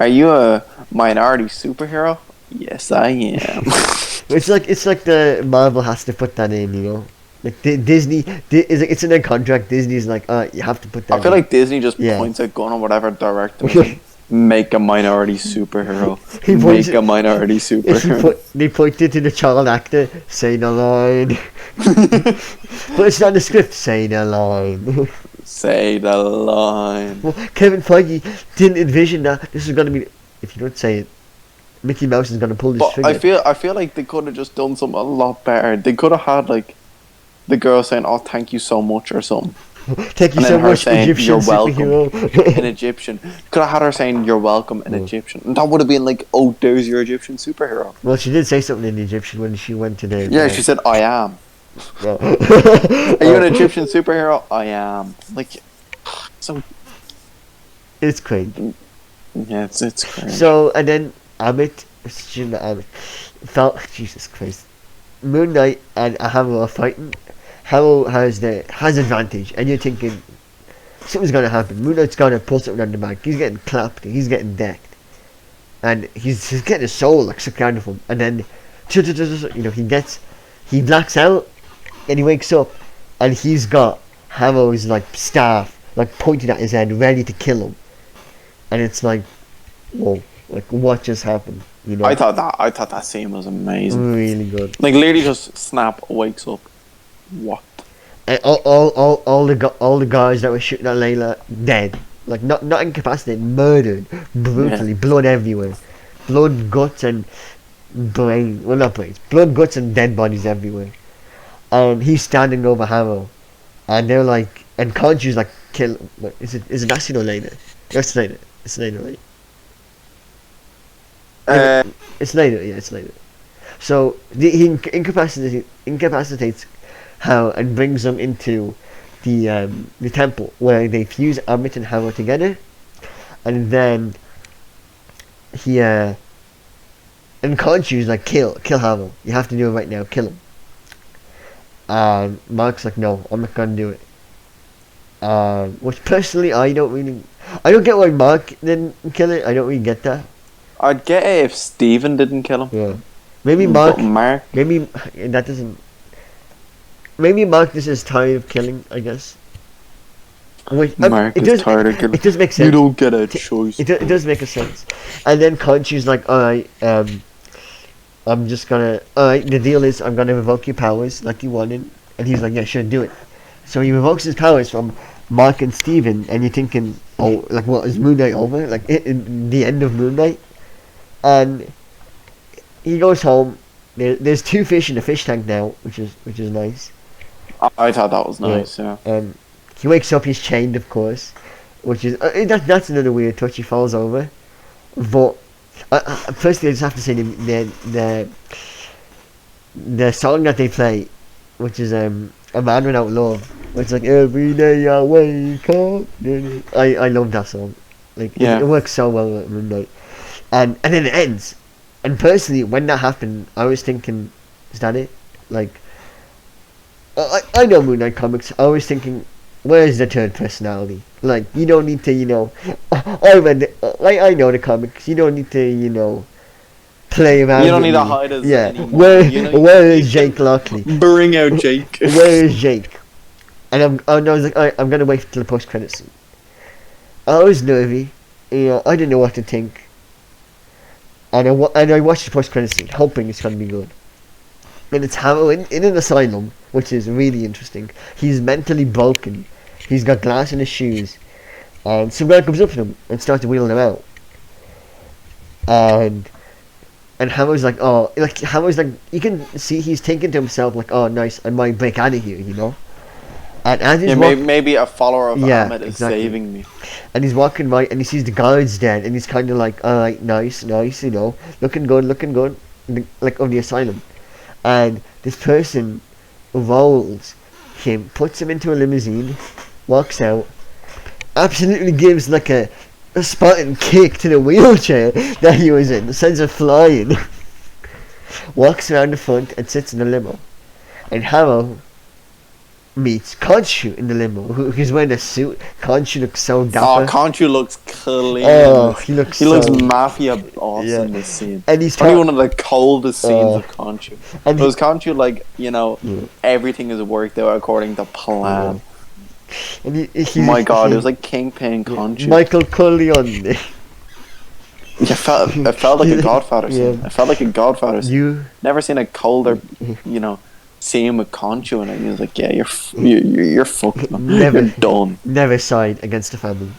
Are you a minority superhero? Yes, I am. It's like the Marvel has to put that in, Like Disney, it's in their contract. Disney's like, you have to put that. I feel in. like Disney just Yeah. points a gun or whatever director. Like, make a minority superhero. He points Make a minority superhero. They pointed to the child actor, say the line. But it's not in the script, say the line. Say the line. Well, Kevin Feige didn't envision that this is going to be, if you don't say it, Mickey Mouse is going to pull this But trigger. I feel like they could have just done something a lot better. They could have had like the girl saying, "Oh, thank you so much" or something. Thank you And so then her much, saying, Egyptian "You're welcome," superhero. in Egyptian. Could have had her saying, "You're welcome" in Egyptian. And that would have been like, "Oh, there's your Egyptian superhero." Well, she did say something in Egyptian when she went to the. Yeah, she said, "I am." Well, Are you an Egyptian superhero? I am. Like, so it's crazy. yeah, it's crazy. So, and then Amit, felt, Jesus Christ, Moon Knight and Harrow are fighting. Harrow has advantage, and you're thinking something's gonna happen. Moon Knight's gonna pull something on the back. He's getting clapped. He's getting decked, and he's getting his soul like sucked out of him. And then, he blacks out, and he wakes up, and he's got Harrow's like staff like pointed at his head, ready to kill him. And it's like, whoa, like what just happened? You know, I thought that scene was amazing. really good. Like literally just snap, wakes up. What? And all the guys that were shooting at Layla dead, like not incapacitated, murdered brutally, blood everywhere, blood, guts and brain. Well, not brains, blood, guts and dead bodies everywhere. And he's standing over Harrow, and they're like, and Conjure's like, kill. What, is it Nassim or Layla? It's Layla. It's Layla, right? It's later, yeah, it's later. So he incapacitates Harrow and brings them into the temple where they fuse Amit and Harrow together, and then he and Conchu's like kill Harrow. You have to do it right now. Kill him. And Mark's like, no, I'm not gonna do it. Which personally I don't get why Mark didn't kill it. I don't really get that. I'd get it if Steven didn't kill him. Yeah. Maybe But Mark. Mark. Maybe that doesn't. Maybe Mark just is tired of killing. I guess. Wait, Mark is tired of killing. It does make sense. You don't get a choice. It does make a sense. And then Conchu's like, alright, I'm just gonna. Alright, the deal is I'm gonna revoke your powers like you wanted. And he's like, yeah, sure, do it. So he revokes his powers from Mark and Steven, and you're thinking, oh, like what, is Moon Knight over? Like in the end of Moon Knight? And he goes home. There's two fish in the fish tank now, which is nice. I thought that was nice. Yeah. He wakes up. He's chained, of course, which is that's another weird touch. He falls over, but firstly, I just have to say the song that they play, which is "A Man Without Love," which is like every day I wake up. I love that song. Like it works so well at midnight. And then it ends. And personally, when that happened, I was thinking, is that it? Like, I know Moon Knight comics. I was thinking, where's the third personality? Like, you don't need to, I know the comics. You don't need to, play around. You don't with need to me. hide us Yeah. anymore. Where is Jake Lockley? Bring out Jake. Where is Jake? And I was like, alright, I'm gonna wait till the post-credit scene. I was nervy. I didn't know what to think. And I watched the post-credit scene, hoping it's gonna be good. And it's Harrow in an asylum, which is really interesting. He's mentally broken. He's got glass in his shoes. And some guy comes up to him and starts wheeling him out. And Harrow's like, you can see he's thinking to himself, like, oh, nice, I might break out of here, And as he's maybe a follower of Ahmed is exactly. saving me. And he's walking by and he sees the guards dead, and he's kind of like, alright, nice, looking good, like of the asylum. And this person rolls him, puts him into a limousine, walks out, absolutely gives like a Spartan kick to the wheelchair that he was in, sends it flying, walks around the front and sits in the limo. And Harrow meets Khonshu in the limo, who's wearing a suit. Khonshu looks so Oh, dapper. Khonshu looks clean. Oh, he looks mafia boss yeah. in this scene. And he's probably one of the coldest scenes Oh. of Khonshu. And Because Khonshu, like, you know, Yeah. everything is worked out according to plan. And Oh my god, it was like Kingpin Khonshu. Michael Corleone. It felt like a Godfather scene. Yeah. It felt like a Godfather scene. You Never seen a colder, you know, scene with Khonshu in it. He was like, yeah, you're fucked, man. Never. You're done. never side against the family.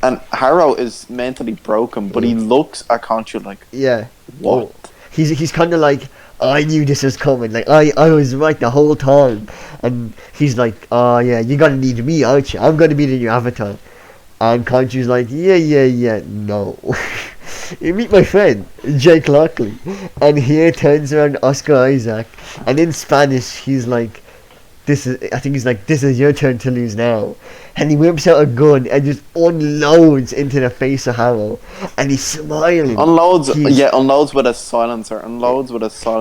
And Harrow is mentally broken, but he looks at Khonshu like, Yeah. what? He's kind of like, I knew this was coming. Like I was right the whole time. And he's like, oh yeah, you're gonna need me, aren't you? I'm gonna be the new Avatar. And Khonshu's like, yeah, no. You meet my friend, Jake Lockley. And here turns around Oscar Isaac. And in Spanish, he's like, this is your turn to lose now. And he whips out a gun and just unloads into the face of Harrow. And he's smiling. Unloads with a silencer.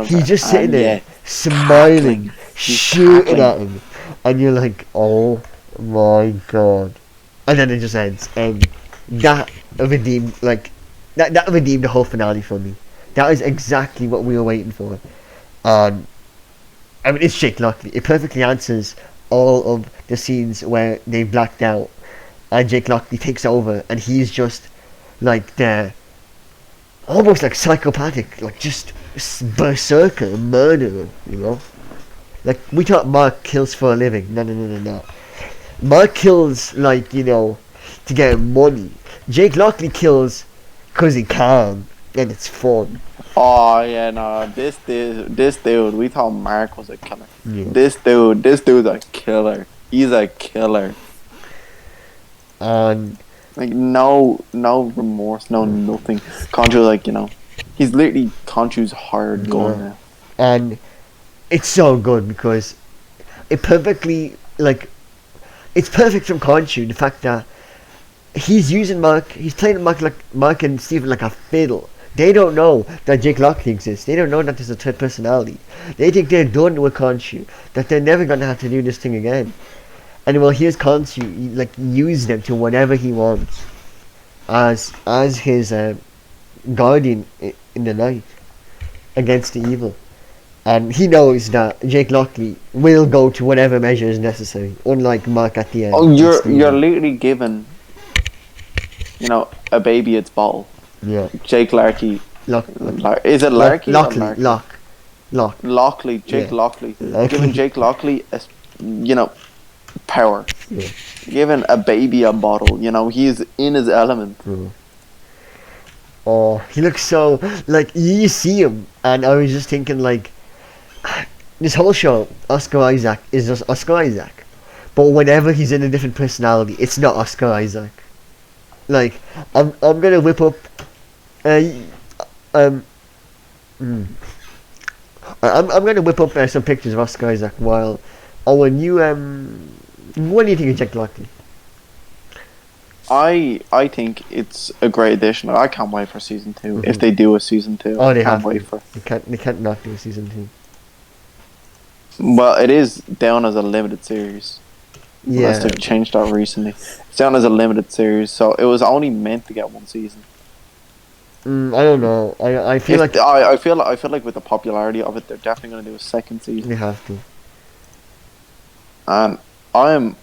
He's just sitting and, there, yeah, smiling, cackling. He's shooting cackling. at him. And you're like, oh my god. And then it just ends. And that redeemed the whole finale for me. That is exactly what we were waiting for. I mean, it's Jake Lockley. It perfectly answers all of the scenes where they blacked out. And Jake Lockley takes over. And he's just like the... almost like psychopathic. Like just berserker, murderer, you know? Like, we thought Mark kills for a living. No. Mark kills, like, you know, to get money. Jake Lockley kills because he can, and it's fun. Oh yeah, no, this dude, we thought Mark was a killer. Yeah. This dude's a killer. He's a killer. And Like no remorse, nothing. Khonshu, like, you know, he's literally Khonshu's hired gun now. and it's so good because it perfectly, like, it's perfect from Khonshu, the fact that he's using Mark, he's playing Mark and Steven like a fiddle. They don't know that Jake Lockley exists. They don't know that there's a third personality. They think they're done with Khonshu, that they're never gonna have to do this thing again. And well, here's Khonshu, like, use them to whatever he wants, as his guardian in the night against the evil. And he knows that Jake Lockley will go to whatever measure is necessary, unlike Mark at the end. Oh, you're literally giving, you know, a baby its bottle. Yeah. Jake Larky. Is it Larky? Lockley. Jake Yeah. Lockley. Lockley. Giving Jake Lockley, you know, power. Yeah. Giving a baby a bottle. You know, he's in his element. Oh, he looks so, like, you see him, and I was just thinking, like, this whole show, Oscar Isaac is just Oscar Isaac. But whenever he's in a different personality, it's not Oscar Isaac. Like, I'm gonna whip up, I'm gonna whip up some pictures of Oscar Isaac while, Owen, you, what do you think of Jake Lockley? I think it's a great addition. I can't wait for season 2. If they do a season 2, Oh, they I can't have wait to. for. They can't not do a season 2. Well, it is down as a limited series. Unless they've changed that recently. It's down as a limited series, so it was only meant to get one season. I don't know. I feel like I feel like with the popularity of it, they're definitely going to do a second season. they have to. And I'm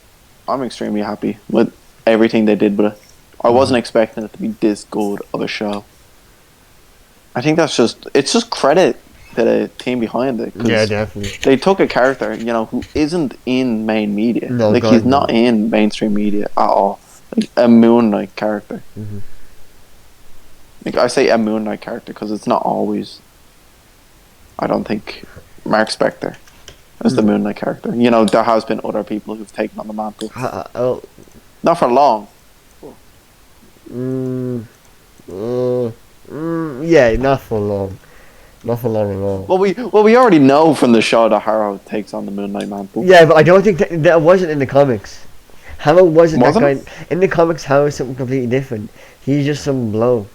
extremely happy with everything they did with it. I wasn't expecting it to be this good of a show. I think it's just credit to the team behind it. 'Cause Yeah, definitely. they took a character, you know, who isn't in main media. No, like, God, he's no. not in mainstream media at all. Like a Moon Knight character. Mhm. Like, I say a Moon Knight character because it's not always. I don't think Mark Spector is the Moon Knight character. You know, there has been other people who've taken on the mantle. Not for long. Yeah, not for long. Not for long at all. Well, we already know from the show that Harrow takes on the Moon Knight mantle. Yeah, but I don't think that wasn't in the comics. Harrow wasn't that Wasn't? kind. In the comics, Harrow is something completely different. He's just some blow.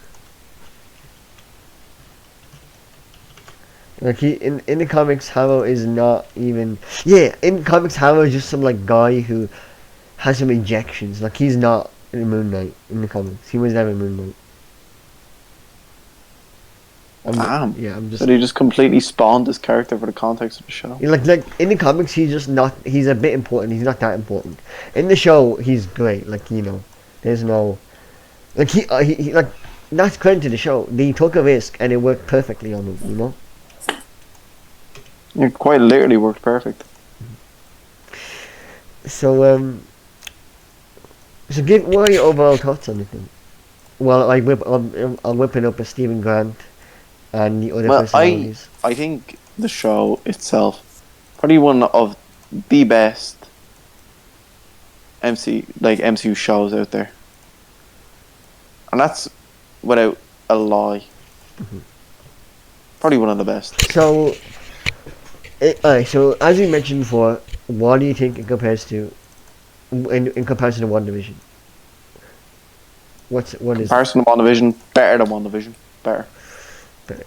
Like he in the comics, Harrow is not even. Yeah, in comics, Harrow is just some like guy who has some injections. Like he's not in Moon Knight in the comics. He was never Moon Knight. Damn. Yeah, I'm just. So they just completely spawned this character for the context of the show. Like in the comics, he's just not. He's a bit important. He's not that important. In the show, he's great. Like there's no. Like he like that's credit to the show. They took a risk and it worked perfectly on him. It quite literally worked perfect. So what are your overall thoughts on it? Then? Well, I'm whipping up a Stephen Grant and the other personalities. I think the show itself probably one of the best MCU shows out there, and that's without a lie. Mm-hmm. Probably one of the best. So, so as we mentioned before, what do you think it compares to in comparison to WandaVision? What is comparison to WandaVision? Better than WandaVision. Better.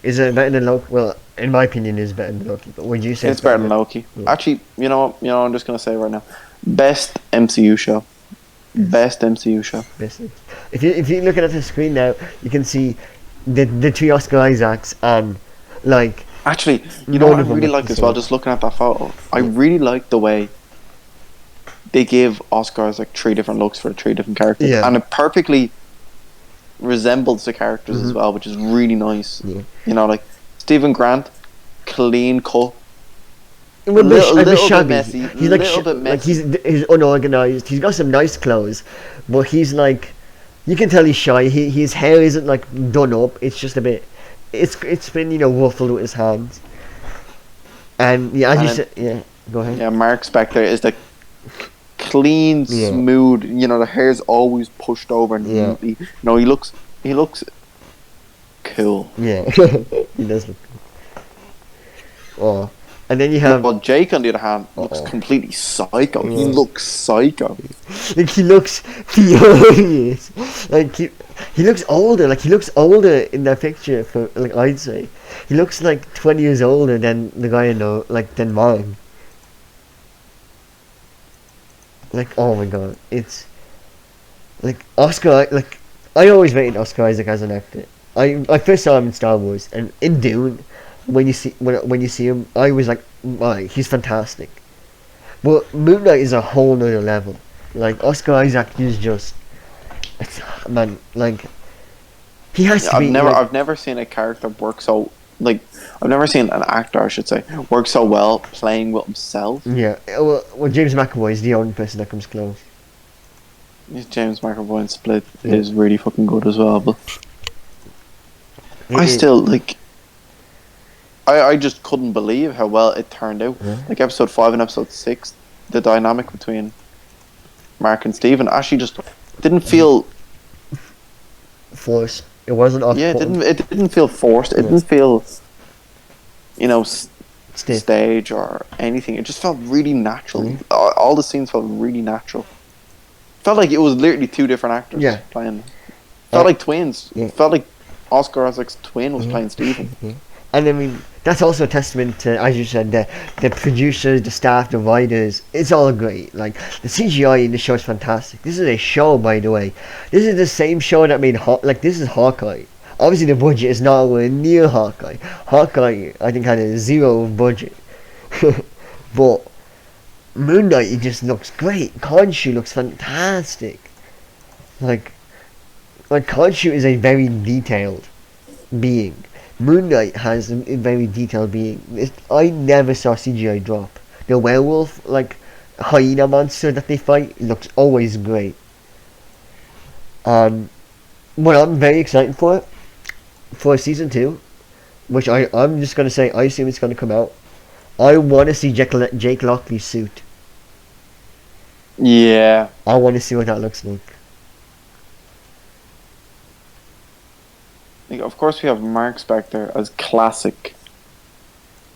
Is it better than Loki? Well, in my opinion, it's better than Loki. But would you say it's better than Loki? Yeah. Actually, you know, I'm just gonna say right now, best MCU show. Best MCU show. Best. If you look at the screen now, you can see the three Oscar Isaacs and like. Actually, you know what I really like as well. Just looking at that photo, I really like the way they give Oscar Isaac 3 different looks for the 3 different characters, and it perfectly resembles the characters as well, which is really nice. Yeah. You know, like Stephen Grant, clean cut, a little bit messy. He's like he's unorganized. He's got some nice clothes, but he's like, you can tell he's shy. His hair isn't like done up. It's just a bit. It's been ruffled with his hands. And yeah, as you said, yeah. Go ahead. Yeah, Mark Spector is the clean, smooth. You know, the hair's always pushed over neatly. You know, he looks cool. Yeah, he does look cool. Oh, and then you have. Well, Jake on the other hand looks completely psycho. Yeah. He looks psycho. Like he looks furious. Like he looks older. Like he looks older in that picture. For like I'd say, he looks like 20 years older than the guy I know. Like than mine. Like, oh my god, it's like Oscar. Like I always rated Oscar Isaac as an actor. I first saw him in Star Wars and in Dune. When you see him, I was like, "My, he's fantastic." But Moon Knight is a whole nother level. Like Oscar Isaac is just, man. Like he has to be. I've never seen a character work so. Like, I've never seen an actor, I should say, work so well playing with himself. Yeah, well, James McAvoy is the only person that comes close. James McAvoy in Split is really fucking good as well, but I still, like, I just couldn't believe how well it turned out. Yeah. Like, episode 5 and episode 6, the dynamic between Mark and Steven actually just didn't feel... forced. It wasn't off. Yeah, it didn't feel forced. It didn't feel, stage or anything. It just felt really natural. Mm-hmm. All the scenes felt really natural. Felt like it was literally 2 different actors playing. Felt like twins. Yeah. Felt like Oscar Isaac's twin was playing Steven. Mm-hmm. And I mean, that's also a testament to, as you said, the producers, the staff, the writers. It's all great. Like, the CGI in the show is fantastic. This is a show, by the way. This is the same show that made this is Hawkeye. Obviously, the budget is nowhere near Hawkeye. Hawkeye, I think, had a 0 budget. But Moon Knight, it just looks great. Khonshu looks fantastic. Like Khonshu is a very detailed being. Moon Knight has a very detailed being. I never saw CGI drop. The werewolf, like, hyena monster that they fight, looks always great. What I'm very excited for season 2, which I'm just going to say, I assume it's going to come out. I want to see Jake Lockley's suit. Yeah. I want to see what that looks like. Of course, we have Mark Spector as classic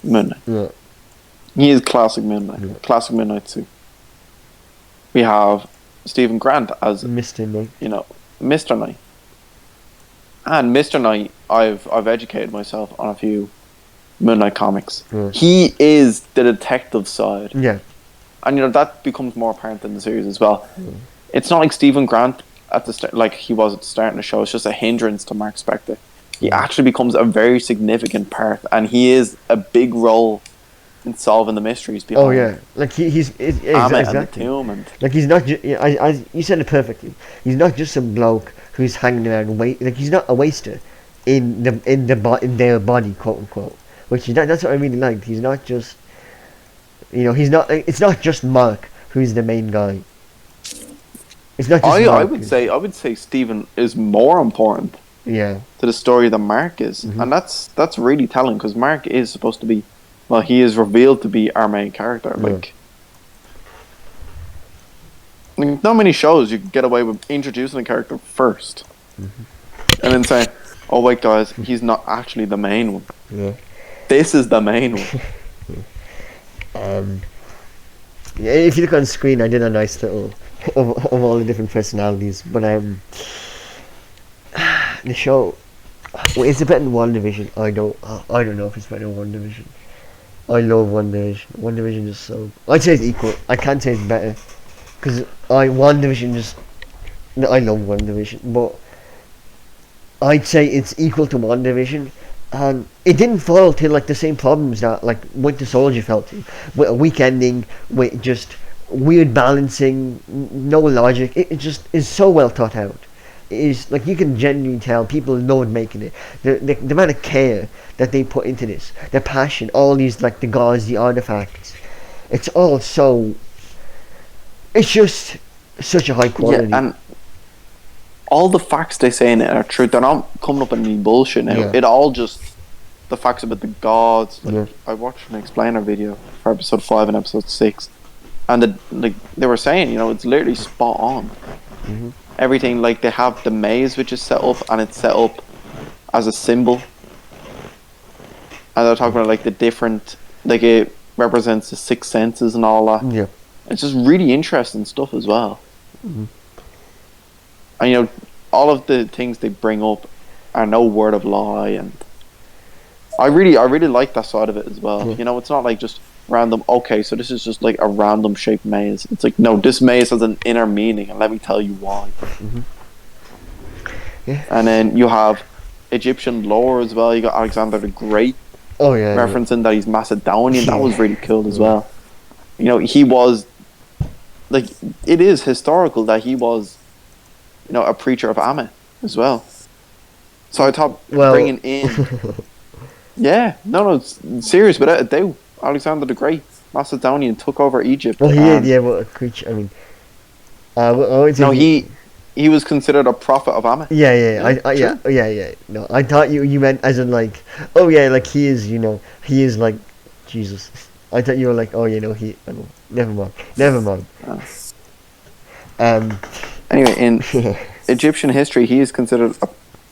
Moon Knight. Yeah. He is classic Moon Knight. Yeah. Classic Moon Knight suit. We have Stephen Grant as Mr. Knight. Mr. Knight. And Mr. Knight, I've educated myself on a few Moon Knight comics. Yeah. He is the detective side. Yeah. And that becomes more apparent in the series as well. It's not like Stephen Grant at the start, like he was at the start of the show. It's just a hindrance to Mark Spector. He actually becomes a very significant part, and he is a big role in solving the mysteries behind. Oh yeah, like he's exactly. And the tomb and Like he's not. You said it perfectly. He's not just some bloke who's hanging around. Like he's not a waster in their body, quote unquote. Which that's what I really liked. He's not just. He's not. It's not just Mark who's the main guy. It's not just I would say Stephen is more important. Yeah. To the story than Mark is, and that's really telling because Mark is supposed to be. Well, he is revealed to be our main character. Like, not many shows you can get away with introducing a character first, and then saying, "Oh wait, guys, he's not actually the main one. Yeah. This is the main one." Yeah, if you look on screen, I did a nice little of all the different personalities, but the show. Well, it's better than WandaVision. I don't know if it's better than WandaVision. I love WandaVision. WandaVision is so. I'd say it's equal. I can't say it's better because WandaVision just. I love WandaVision, but I'd say it's equal to WandaVision, and it didn't fall to like the same problems that like Winter Soldier fell to, with a weak ending, with just weird balancing, no logic. It just is so well thought out. Is like you can genuinely tell people loved making it. The amount of care that they put into this, their passion, all these like the gauze, the artifacts, it's all so. It's just such a high quality. Yeah, and all the facts they say in it are true. They're not coming up with any bullshit now. Yeah. It all just the facts about the gods. Like, I watched an explainer video for episode 5 and episode 6, and they were saying, it's literally spot on. Everything, like they have the maze which is set up, and it's set up as a symbol, and they're talking about like the different, like it represents the 6 senses and all that. Yeah, it's just really interesting stuff as well. And all of the things they bring up are no word of lie, and I really like that side of it as well. It's not like just random. Okay, so this is just like a random shaped maze. It's like, no, this maze has an inner meaning, and let me tell you why. Yeah. And then you have Egyptian lore as well. You got Alexander the Great. Oh yeah. Referencing that he's Macedonian. That was really cool as well. He was like, it is historical that he was, a preacher of Ammon as well. So I thought bringing in. Yeah, no, it's serious, without a doubt. Alexander the Great, Macedonian, took over Egypt. Well, he did, yeah, but a creature. I mean, no, he was considered a prophet of Ammon. Yeah. No, I thought you meant as in like, oh yeah, like he is, he is like Jesus. I thought you were like, oh, he. Never mind. Anyway, in Egyptian history, he is considered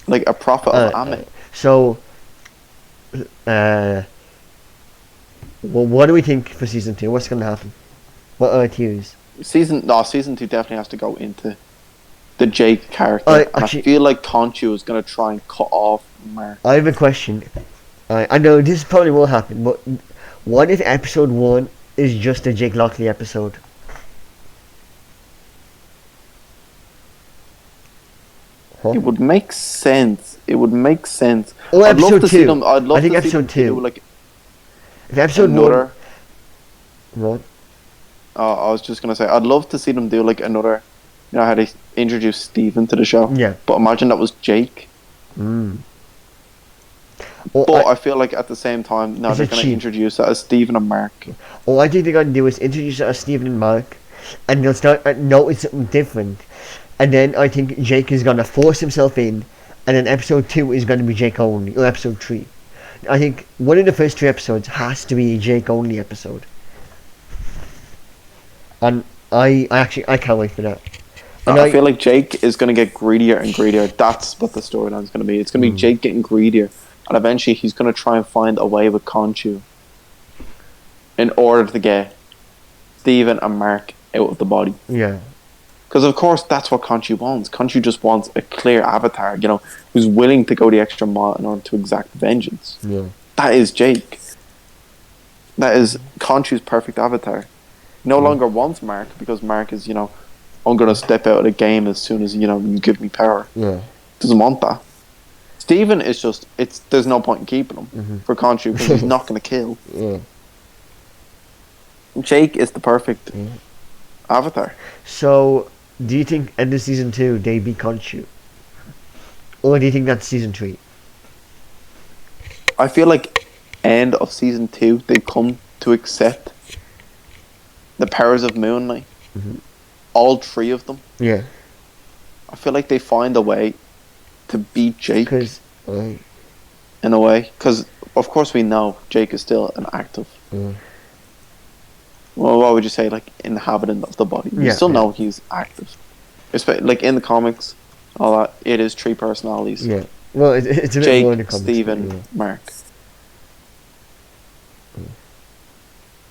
a prophet of Ammon. So. Well, what do we think for season 2? What's going to happen? What are our theories? Season 2 definitely has to go into the Jake character. I feel like Conchu is going to try and cut off Mark. I have a question. I know this probably will happen, but what if episode 1 is just a Jake Lockley episode? Huh? It would make sense. Oh, I'd love to 2. see them. I'd love I think to episode see them 2. do like if episode another. 1. What? I was just gonna say, I'd love to see them do like another. How they introduce Stephen to the show. Yeah. But imagine that was Jake. Well, but I feel like at the same time, now they're going to introduce it as Stephen and Mark. All I think they're going to do is introduce it as Stephen and Mark, and they'll start noticing something different. And then I think Jake is going to force himself in, and then episode 2 is going to be Jake only, or episode 3. I think one of the first 3 episodes has to be a Jake only episode. And I can't wait for that. And I feel like Jake is going to get greedier and greedier. That's what the storyline's going to be. It's going to be Jake getting greedier. And eventually he's going to try and find a way with Conchu in order to get Stephen and Mark out of the body. Yeah. Because of course that's what Conchu wants. Conchu just wants a clear avatar, who's willing to go the extra mile in order to exact vengeance. Yeah. that is Jake. That is Khonshu's perfect avatar. He no longer wants Mark because Mark is, I'm going to step out of the game as soon as, you give me power. Yeah. Doesn't want that. Steven is just, there's no point in keeping him for Khonshu because he's not going to kill. Yeah. Jake is the perfect avatar. So, do you think end of season 2 they beat Khonshu? Or do you think that's season 3? I feel like end of season 2 they come to accept the powers of Moon Knight. All 3 of them. Yeah. I feel like they find a way to beat Jake. In a way. Because, of course, we know Jake is still an active. Well, what would you say, like, inhabitant of the body? You still know he's active. Like, in the comics, all that, it is 3 personalities. Yeah. Well, it's a bit Jake, more in the comics. Steven, Mark.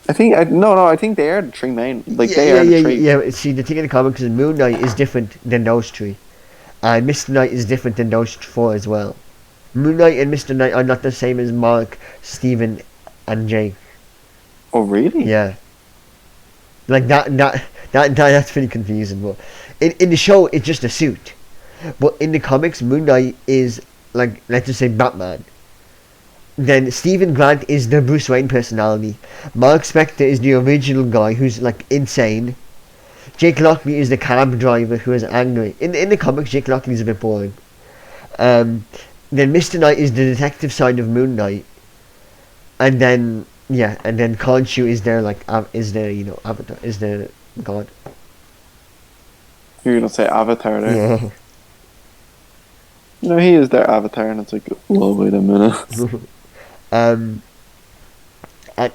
I think they are the 3 main. Like, they are the 3. Yeah, see, the thing in the comics is Moon Knight is different than those 3. And Mr. Knight is different than those 4 as well. Moon Knight and Mr. Knight are not the same as Mark, Steven, and Jake. Oh, really? Yeah. Like, that's pretty confusing. But in the show, it's just a suit. But in the comics, Moon Knight is, like, let's just say Batman. Then Stephen Grant is the Bruce Wayne personality. Mark Spector is the original guy who's, like, insane. Jake Lockley is the cab driver who is angry. In the comics, Jake Lockley is a bit boring. Then Mr. Knight is the detective side of Moon Knight. And then Khonshu is their, like, avatar, is their god. You're gonna say avatar there. Yeah. No, he is their avatar, and it's like, well, wait a minute. And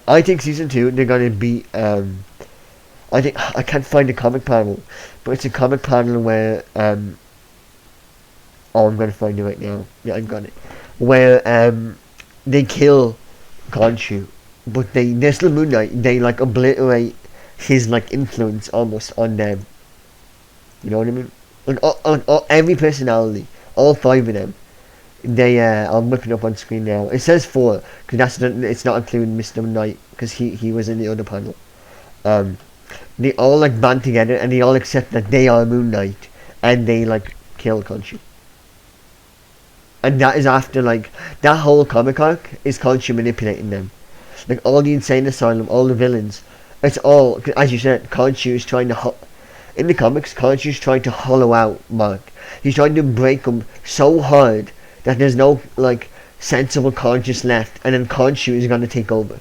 I think season 2 they're gonna be I think I can't find a comic panel, but it's a comic panel where I'm gonna find it right now. Yeah, I got it. Where they kill Khonshu, but they're still Moon Knight. They, like, obliterate his, like, influence almost on them. You know what I mean? Like, all every personality, all 5 of them. I'm whipping up on screen now. It says 4 because it's not including Mr. Knight because he was in the other panel. They all, like, band together and they all accept that they are Moon Knight and they, like, kill Khonshu. And that is after, like, that whole comic arc is Khonshu manipulating them. Like, all the insane asylum, all the villains, it's all, as you said, Khonshu is trying to in the comics, Khonshu is trying to hollow out Mark. He's trying to break him so hard that there's no, like, sensible conscience left, and then Khonshu is going to take over.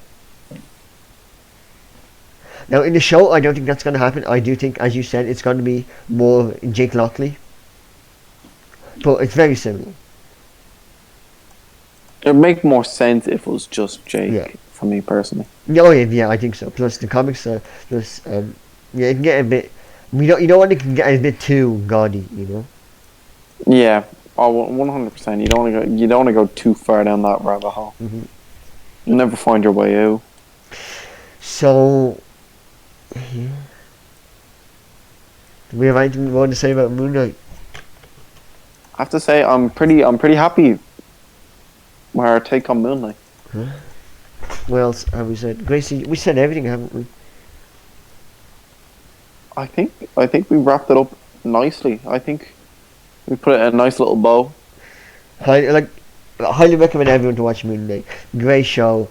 Now, in the show, I don't think that's going to happen. I do think, as you said, it's going to be more Jake Lockley. But it's very similar. It would make more sense if it was just Jake, for me personally. Oh, yeah, I think so. Plus, the comics are just, it can get a bit, you don't want it to get a bit too gaudy, you know? Yeah, 100%. You don't want to go too far down that rabbit hole. You'll never find your way out. So, yeah. Do we have anything more to say about Moon Knight? I have to say, I'm pretty happy with our take on Moon Knight. What else have we said? Gracie, we said everything, haven't we? I think we wrapped it up nicely. I think we put it in a nice little bow. I highly recommend everyone to watch Moon Knight. Great show.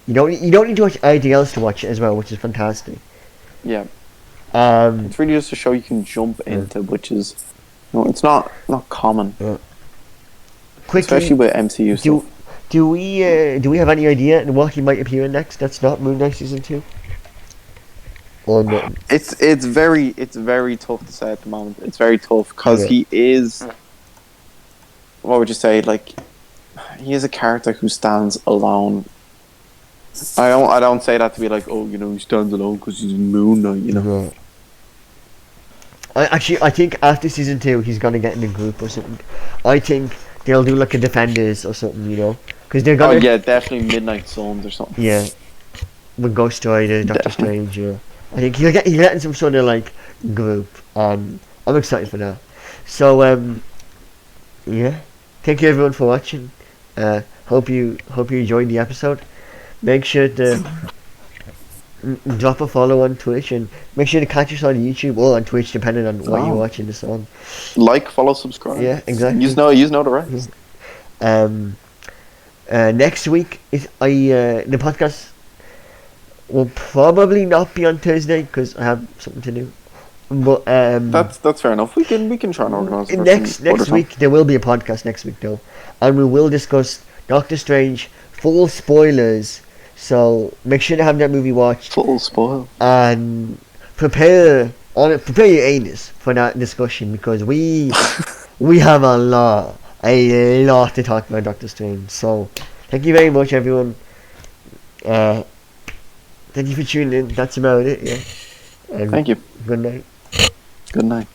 You don't need to watch anything else to watch it as well, which is fantastic. Yeah. It's really just a show you can jump into, which is, it's not common. Yeah. Quickly, especially with MCU stuff. Do we have any idea what he might appear in next? That's not Moon Knight season 2. Or no? It's very tough to say at the moment. It's very tough because he is. What would you say? Like, he is a character who stands alone. I don't say that to be like, he stands alone because he's Moon Knight, No. I think after season 2 he's gonna get in a group or something. I think they'll do like a Defenders or something, because they're gonna. Oh yeah, definitely Midnight Suns or something. Yeah, with Ghost Rider, Doctor Strange. Yeah, I think he'll get in some sort of like group. I'm excited for that. So yeah, thank you everyone for watching. Hope you enjoyed the episode. Make sure to drop a follow on Twitch, and make sure to catch us on YouTube or on Twitch, depending on what you're watching this on. Like, follow, subscribe. Yeah, exactly. You know the rest. Next week is the podcast will probably not be on Thursday because I have something to do. But that's fair enough. We can try and organise it next week. There will be a podcast next week though, and we will discuss Doctor Strange, full spoilers. So make sure to have that movie watched. Full spoil. And prepare your anus for that discussion, because we have a lot to talk about Doctor Strange. So thank you very much, everyone. Thank you for tuning in. That's about it. Yeah. Thank you. Good night. Good night.